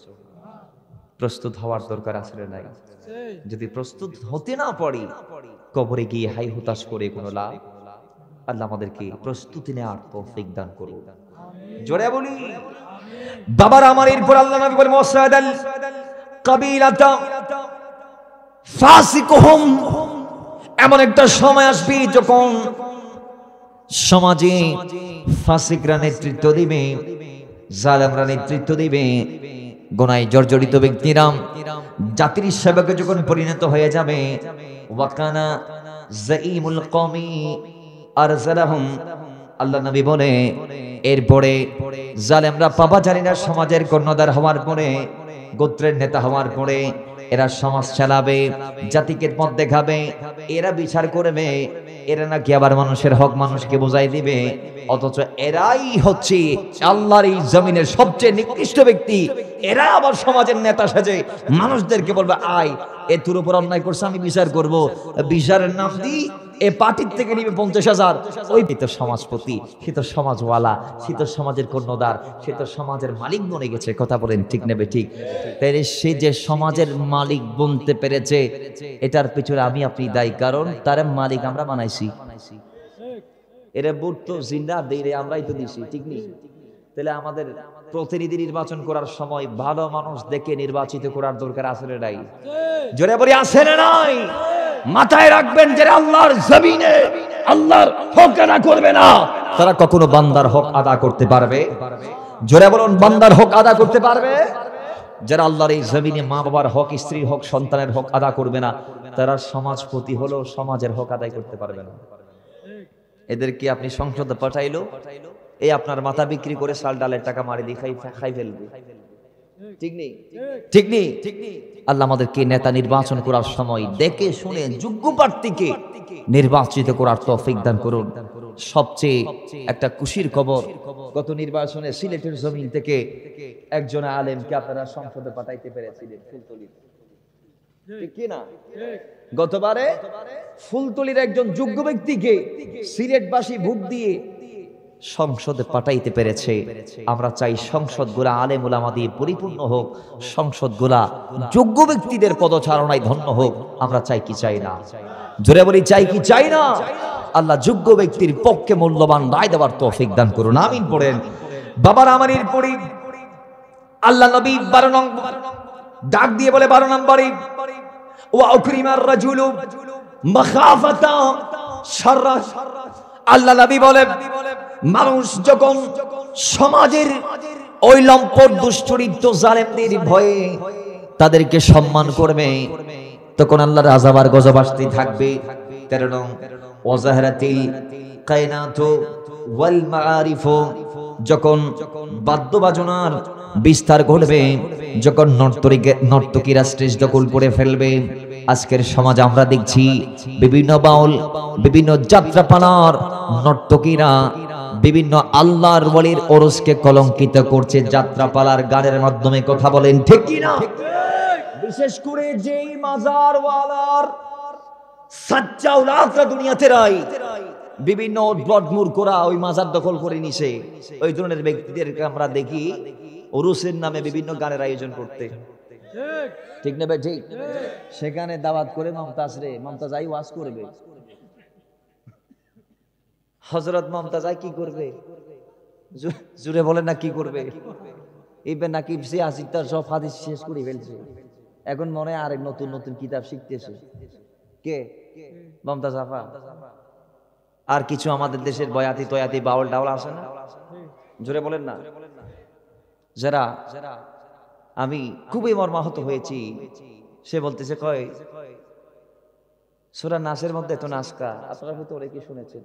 প্রস্তুত হওয়ার দরকার আসলে নাই। যদি প্রস্তুত হতে না পারি, কবরে গিয়ে হাই হুতাশ করে কোনো লাভ। আল্লাহ আমাদেরকে প্রস্তুতি নেওয়ার তৌফিক দান করুন। জোরে বলি বাবার আমার। এরপর আল্লাহ নবী বলেন ওয়াসাদাল কাবিলাতা ফাসিকুহুম, এমন একটা সময় আসবে যখন সমাজে ফাসিকরা নেতৃত্ব দিবে, জালেমরা নেতৃত্ব দিবে, গুনাহে জর্জরিত ব্যক্তিরা জাতির সেবকে যখন পরিণত হয়ে যাবে। ওয়াকানা যাইমুল কওমি আরসালাহুম, আল্লাহ নবী বলে এরপরে জালেমরা পাপাচারীরা সমাজের কর্ণধার হওয়ার পরে, গোত্রের নেতা হওয়ার পরে এরা সমাজ চালাবে, জাতিকে পথ দেখাবে, এরা বিচার করবে, এরা নাকি আবার মানুষের হক মানুষকে বোঝাই দিবে। অথচ এরাই হচ্ছে আল্লাহর এই জমিনের সবচেয়ে নিকৃষ্ট ব্যক্তি। এরা আবার সমাজের নেতা সাজে মানুষদেরকে বলবে আয় এ তোর উপর অন্যায় করছে, আমি বিচার করব। বিচারের নাম দিই এ পার্টির থেকে নিবে 50,000। ওই তো সমাজপতি, সে তো সমাজওয়ালা, সে তো সমাজের কর্ণধার, সে তো সমাজের মালিক বনে গেছে। কথা বলেন ঠিক নেবে ঠিক? তাই সে যে সমাজের মালিক বনতে পেরেছে, এটার পিছনে আমি আপনি দায়ী, কারণ তার মালিক আমরা বানাইছি। এরা ভোট তো জিন্দা দেই আমরাই তো দিছি, ঠিক নেই? তাহলে আমাদের প্রতিনিধি নির্বাচন করার সময় ভালো মানুষ দেখে নির্বাচিত করার দরকার আছে না নাই? জোরে বলি আছে না নাই? মাথায় রাখবেন, যারা আল্লাহর জমিনে আল্লাহর হক আদা করবে না, তারা কখনো বান্দার হক আদা করতে পারবে? জোরে বলুন, বান্দার হক আদা করতে পারবে? যারা আল্লাহর এই জমিনে মা বাবার হক, স্ত্রীর হক, সন্তানের হক আদা করবে না, তারা সমাজপতি হলেও সমাজের হক আদায় করতে পারবে না। এদেরকে আপনি সংসদে পাঠাইলো, এই আপনার মাথা বিক্রি করে চাল ডালের টাকা মারি দিয়ে খাই ফেলবে। ঠিক নেই? ঠিক নেই? আল্লাহ আমাদেরকে নেতা নির্বাচন করার সময় দেখে শুনে যোগ্য প্রার্থীকে নির্বাচিত করার তৌফিক দান করুন। সবচেয়ে একটা খুশির খবর, গত নির্বাচনে সিলেটের জমিন থেকে একজন আলেমকে আপনারা সংসদে পাঠাইতে পেরেছিলেন, ফুলতলিতে। ঠিক কি না? গতবারে ফুলতলির একজন যোগ্য ব্যক্তিকে সিলেটবাসী ভোট দিয়ে সংসদে পাঠাইতে পেরেছে। আমরা চাই সংসদগুলা আলেম উলামা দিয়ে পরিপূর্ণ হোক, সংসদগুলা যোগ্য ব্যক্তিদের পদচারণায় ধন্য হোক। আমরা চাই কি চাই না? জোরে বলি চাই কি চাই না? আল্লাহ যোগ্য ব্যক্তির পক্ষে মূল্যবান রায় দেওয়ার তৌফিক দান করুন, আমিন পড়েন। বাবার আমার এরপরই আল্লাহ নবী 12 নং ডাক দিয়ে বলে 12 নম্বরে ওয়া উকরিমার রাজুলু মাখাফাতা শাররা। আল্লাহ নবী বলে মানুষ যখন সমাজের ওই লম্পট দুশ্চরিত্র জালেমদের ভয়ে তাদেরকে সম্মান করবে, তখন আল্লাহর আযাব আর গজব আসতে থাকবে। 13 নং ওয়াজাহরাতিল কায়নাতু ওয়াল মাআরিফু, যখন বাদ্যবাজনার বিস্তার ঘটবে, যখন নর্তকীরা স্টেজ দখল করে ফেলবে। আজকের সমাজ আমরা দেখছি বিভিন্ন বাউল, বিভিন্ন যাত্রাপালার নর্তকীরা বিভিন্ন আল্লাহর ওয়ালির ওরসকে কলঙ্কিত করছে যাত্রাপালার গানের মাধ্যমে। কথা বলেন ঠিক কি না? বিশেষ করে যেই মাজারওয়ালার সাচ্চা উলাদরা দুনিয়াতে রাই, বিভিন্ন উদ্ভট মূর্খরা ওই মাজার দখল করে নিছে, ওই ধরনের ব্যক্তিদেরকে আমরা দেখি ওরসের নামে বিভিন্ন গানের আয়োজন করতে। ঠিক না ভাই? ঠিক। সেখানে দাওয়াত করে মমতাজ আই ওয়াজ করবে। হযরত মমতাজ আই কি করবে? জুড়ে বলেন না কি করবে? ইবনে নাকিব সে আসিতার সব হাদিস শেষ করে ফেলছে, এখন মনে হয় আরেক নতুন নতুন কিতাব শিখতেছে। কে? মমতাজ আফা। আর কিছু আমাদের দেশের বয়াতি তয়াতি বাউল ডাউল আছে না? জোরে বলেন না। যারা আমি খুবই মর্মাহত হয়েছি, সে বলতেছে কয় সূরা নাসের মধ্যে তো নাসকা, আপনারা হয়তো অনেকে শুনেছেন।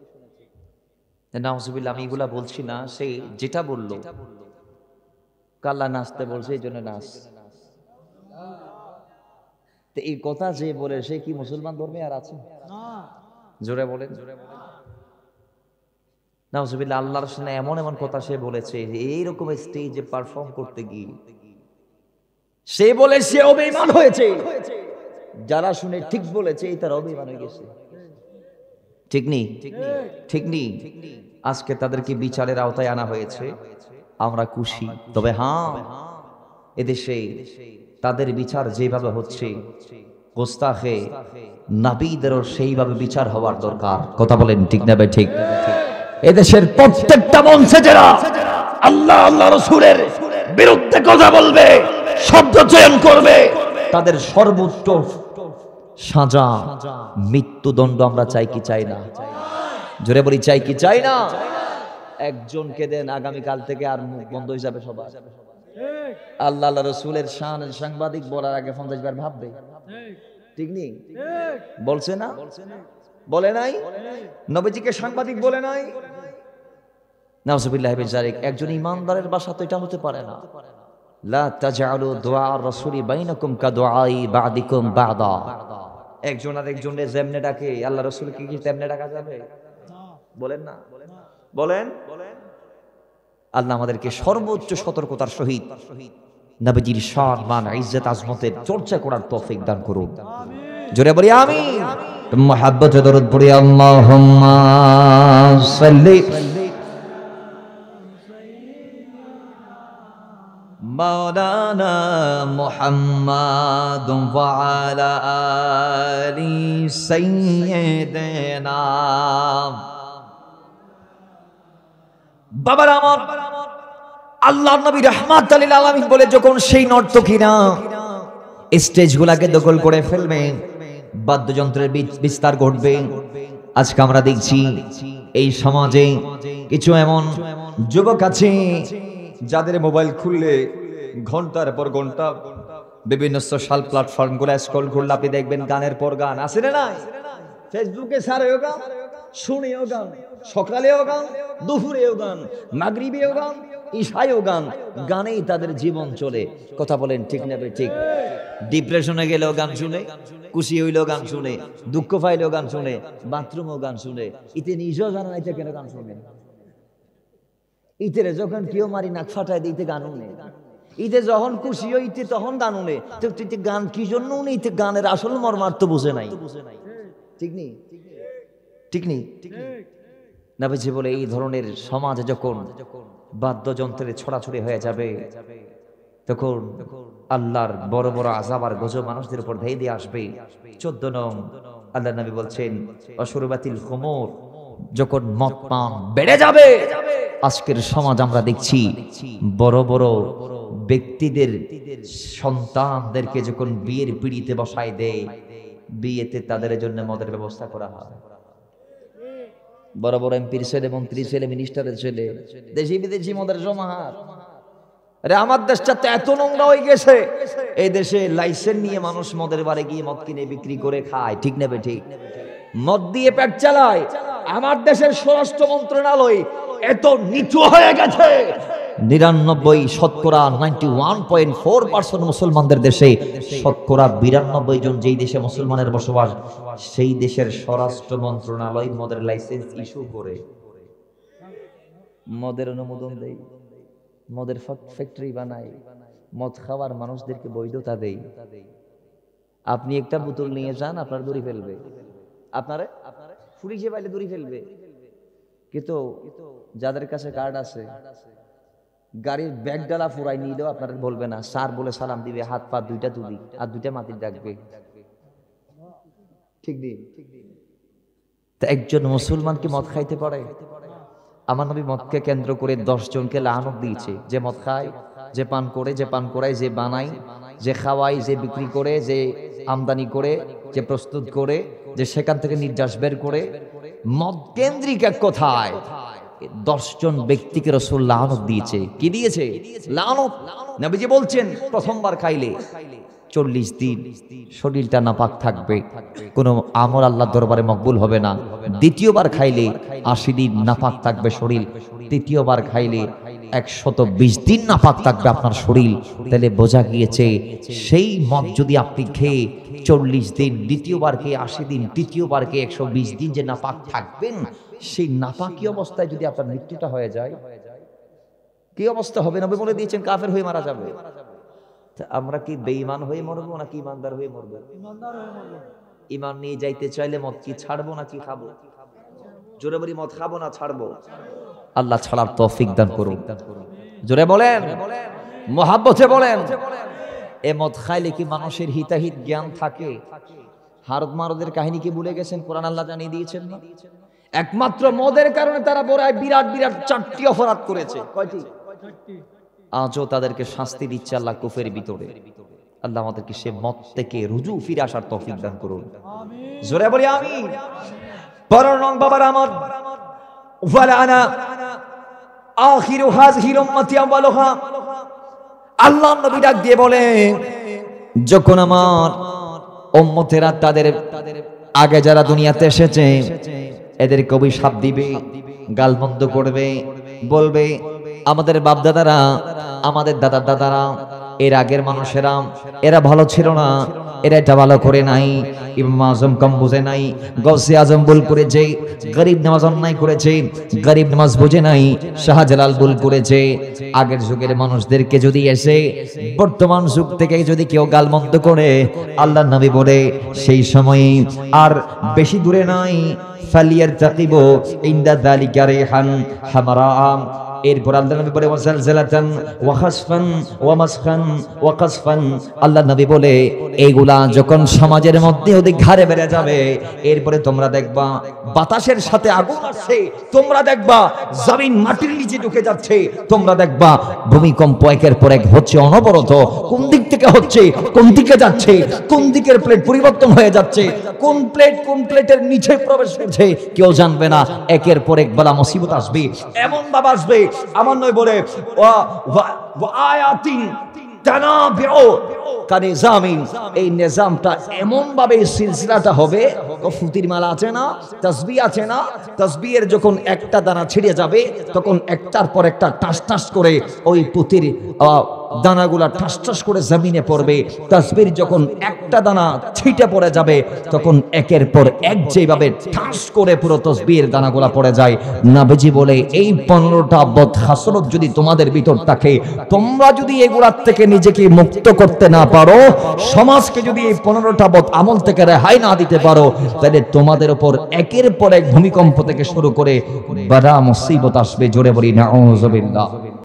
নাউজুবিল্লাহ, আমি এগুলা বলছি না, সে যেটা বললো কাল্লা নাচতে বলছে এই জন্য নাচ। তো এই কথা যে বলে সে কি মুসলমান ধর্মে আর আছে? জোরে বলেন। নাউজুবিল্লাহ, আল্লাহর সামনে এমন এমন কথা সে বলেছে, এইরকম স্টেজে পারফর্ম করতে গিয়ে সে বলে সে অভিমান হয়েছে। যারা শুনে ঠিক বলেছে এই তার অভিমান হয়ে গেছে। ঠিক নেই? ঠিক নেই। আজকে তাদেরকে বিচারের আওতায় আনা হয়েছে, আমরা খুশি। তবে হ্যাঁ, এদেশে তাদের বিচার যেভাবে হচ্ছে, গোস্তাখে নবীদেরও সেইভাবে বিচার হওয়ার দরকার। কথা বলেন ঠিক না ভাই? ঠিক। এদেশের প্রত্যেকটা মঞ্চে যারা আল্লাহ আল্লাহ রাসূলের বিরুদ্ধে কথা বলবে, শব্দ চয়ন করবে, তাদের সর্বোচ্চ সাজা মৃত্যুদণ্ড আমরা চাই কি চাই না? জোরে বলি, চাই কি চাই না? একজনকে দেন, আগামীকাল থেকে আর মুখ বন্ধ হয়ে যাবে সবার। আল্লাহ আল্লাহ রাসূলের শানের সাংবাদিক বলার আগে 50 বার ভাববে। ঠিক নেই? বলছে না? বলে নাই? নবীজিকে সাংবাদিক বলে নাই? নাউজুবিল্লাহি মিন যালিক। একজন ইমানদারের ভাষা তো এটা হতে পারে না। লা তাজআলু দুআ আর-রাসূলি বাইনাকুম কাদুআই বা'দিকুম বা'দা। একজন আর একজনের যেমনে ডাকে আল্লাহ রাসূলকে কি তেমনে ডাকা যাবে? বলেন না, বলেন। আল্লাহ আমাদেরকে সর্বোচ্চ সতর্কতার সহিত নবীজির শান মান ইজ্জত আজমতের চর্চা করার তৌফিক দান করুন। জোরে বলি আমিন। মুহাব্বতে দরুদ পড়ি, আল্লাহুম্মা সাল্লি মাওলানা মুহাম্মাদ ওয়া আলা আলি সাইয়্যিদিনা। বাবার আমার আল্লাহর নবী রাহমাতুল লিল আলামিন বলে যখন সেই নর্তকীরা স্টেজগুলোকে দখল করে ফেলবে, বাদ্যযন্ত্রের বিস্তার ঘটবে। আজকে আমরা দেখছি এই সমাজে কিছু এমন যুবক আছে যাদের মোবাইল খুললে ঘন্টার পর ঘন্টা বিভিন্ন সোশ্যাল প্ল্যাটফর্ম গুলো স্ক্রল করলে আপনি দেখবেন গানের পর গান আছে না নাই? ফেসবুকে সারেও গান, শুনেও গান, সকালেও গান, দুপুরেও গান, মাগরিবেও গান, ঈশায়ও গান। গানেই তাদের জীবন চলে। কথা বলেন ঠিক না? ঠিক। ডিপ্রেশনে গেলেও গান শুনে, খুশি হইলেও গান শুনে, দুঃখ পাইলেও গান শুনে, বাথরুমেও গান শুনে। ইতে নিজেও জানা নাই কেন গান শুনে। ইতে যখন কেউ মারি নাক ফাটায় দিতে গান উনে, ইতে যখন খুশি হইতে তখন গান উনে। তো গান কি জন্য উনি? ইতে গানের আসল মর্মার্থ বুঝে নাই। ঠিক নেই? ঠিক নেই? নবীজি বলে এই ধরনের সমাজে যখন বাদ্যযন্ত্রের ছড়াছড়ি হয়ে যাবে, তখন আল্লাহর বড় বড় আযাব আর গজব মানুষদের উপর ধেয়ে দিয়ে আসবে। 14 নং আল্লাহ নবী বলছেন, অশুরবাতিল খুমুর যখন মদ পান বেড়ে যাবে, আজকের সমাজ আমরা দেখছি বড় বড় ব্যক্তিদের সন্তানদেরকে যখন বিয়ের পিড়িতে বসায় দেয়, বিয়েতে তাদের জন্য মদের ব্যবস্থা করা হয়। বড় বড় এমপির ছেলে, মন্ত্রীর ছেলে, মিনিস্টারের ছেলে, দেশি বিদেশি মদের সমাহার। আরে আমার দেশটা তো এত নোংরা হয়ে গেছে, এই দেশে লাইসেন্স নিয়ে মানুষ মদের বারে গিয়ে মদ কিনে বিক্রি করে খায়, ঠিক নেবে ঠিক, মদ দিয়ে পেট চালায়। আমার দেশের স্বরাষ্ট্র মন্ত্রণালয় এত নিচু হয়ে গেছে, 91% মুসলমানদের দেশে 92% জন যেই দেশে মুসলমানের বসবাস, সেই দেশের স্বরাষ্ট্র মন্ত্রণালয় মদের লাইসেন্স ইস্যু করে, মদের অনুমোদন দেয়, মদের ফ্যাক্টরি বানায়, মদ খাওয়ার মানুষদেরকে বৈধতা দেয়। আপনি একটা বোতল নিয়ে যান, আপনার দড়ি ফেলবে, আপনারে পুলিশে পাইলে দড়ি ফেলবে। কিন্তু যাদের কাছে কার্ড আছে, গাড়ির ব্যাগ ডালা ফুরাই নিলেও আপনারা বলবে না, স্যার বলে সালাম দিবে, হাত পা দুইটা তুলি আর দুইটা মাটির ডাকবে, ঠিক নেই? তা একজন মুসলমান কি মদ খাইতে পারে? আমার নবী মদকে কেন্দ্র করে 10 জনকে লানত দিয়েছে, যে মদ খায়, যে পান করে, যে পান করায়, যে বানায়, যে খাওয়ায়, যে বিক্রি করে, যে আমদানি করে, যে প্রস্তুত করে, যে সেখান থেকে নির্যাস বের করে, মদ কেন্দ্রিক এক কথায় 10 জন ব্যক্তিকে রাসূল লানত দিয়েছে। কি দিয়েছে? লানত। নবীজি বলছেন প্রথমবার খাইলে 40 দিন শরীরটা নাপাক থাকবে, কোনো আমল আল্লাহর দরবারে মকবুল হবে না। দ্বিতীয়বার খাইলে 80 দিন নাপাক থাকবে শরীর। তৃতীয়বার খাইলে 120 দিন নাপাক থাকবে আপনার শরীর। তাহলে বোঝা গিয়েছে সেই মদ যদি আপনি খেয়ে 40 দিন, দ্বিতীয়বার খেয়ে 80 দিন, তৃতীয়বার খেয়ে 120 দিন যে নাপাক থাকবেন, সেই নাপাকি অবস্থায় যদি আপনার মৃত্যুটা হয়ে যায়, কি অবস্থা হবে? নবী বলে দিয়েছেন কাফের হয়ে মারা যাবে। আমরা কি বেঈমান হয়ে মরবো নাকি ইমানদার হয়ে মরবো? ইমান নিয়ে যাইতে চাইলে মদ কি ছাড়বো নাকি খাবো? জোরে বলি, মদ খাবো না ছাড়বো? আল্লাহ ছাড়ার তৌফিক দান করুন। জোরে বলেন, মহাব্বতে বলেন। এ মদ খাইলে কি মানুষের হিতাহিত জ্ঞান থাকে? হারদ মারদের কাহিনী কি ভুলে গেছেন? কোরআন আল্লাহ জানিয়ে দিয়েছেন না? একমাত্র মদের কারণে তারা বড়ায় বিরাট বিরাট 4টি অপরাধ করেছে। কয়টি? আজও তাদেরকে শাস্তি দিচ্ছে আল্লাহ কুফের ভিতরে। আল্লাহ আমাদেরকে সে মদ থেকে রুজু ফিরে আসার তৌফিক দান করুন। জোরে বলি আমিন। পরের নং বাবার আমার ওয়ালানা আখিরু হাযিহিল উম্মতি আওয়ালুহা। আল্লাহর নবী ডাক দিয়ে বলে, যখন আমার উম্মতেরা তাদের আগে যারা দুনিয়াতে এসেছে এদেরকে অভিশাপ দিবে, গালমন্দ করবে, বলবে আমাদের বাপ দাদারা, আমাদের দাদা দাদারা, এর আগের মানুষেরা এরা ভালো ছিল না, এরা এটা ভালো করে নাই, ইমাম আজম কম বুঝে নাই, গৌসে আজম ভুল করেছে, গরিব নামাজ অন্যায় করেছে, গরিব নামাজ বুঝে নাই, শাহজালাল ভুল করেছে। আগের যুগের মানুষদেরকে যদি এসে বর্তমান যুগ থেকে যদি কেউ গালমন্দ করে, আল্লাহর নবী বলে সেই সময় আর বেশি দূরে নাই, ফালিয়ারতাকিবু ইনদা যালিকা রিহান হামরা। এরপর আল্লাহ নবী বলে ওয়াজালজালাতান ওয়া খাসফান ওয়া মাসখান ওয়া কাসফান। আল্লাহ নবী বলে এইগুলা যখন সমাজের মধ্যে ওদের ঘাড়ে বেড়ে যাবে, এরপরে তোমরা দেখবা বাতাসের সাথে আগুন আসছে, তোমরা দেখবা জমিন মাটির নিচে ঢুকে যাচ্ছে, তোমরা দেখবা ভূমিকম্প একের পর এক হচ্ছে অনবরত। কোন দিক থেকে হচ্ছে, কোন দিকে যাচ্ছে, কোন দিকের প্লেট পরিবর্তন হয়ে যাচ্ছে, কোন প্লেট কোন প্লেটের নিচে প্রবেশ করছে কেউ জানবে না। একের পর এক বালা মুসিবত আসবে, এমন ভাবে আসবে। আমার নয় বলে আয়াতিন তানাবিউ কানিজামিন, এই নিজামটা এমন ভাবে সিলসিলাটা হবে, ফুতির মালা আছে না, তাসবিহ আছে না, তাসবিহের যখন একটা দানা ছিড়ে যাবে তখন একটার পর একটা টাস টাস করে ওই পুতির দানাগুলা ঠাস ঠাস করে জমিনে পড়বে। তাসবির যখন একটা দানা ছিটে পড়ে যাবে তখন একের পর এক যেভাবে ঠাস করে পুরো তাসবির দানাগুলা পড়ে যায়। নবীজি বলে এই 15টা বদখাসলত যদি তোমাদের ভিতর থাকে, তোমরা যদি এগুলার থেকে নিজেকে মুক্ত করতে না পারো, সমাজকে যদি এই 15টা বদ আমল থেকে রেহাই না দিতে পারো, তাহলে তোমাদের উপর একের পর এক ভূমিকম্প থেকে শুরু করে বড় মুসিবত আসবে। জোরে বলি নাউযুবিল্লাহ।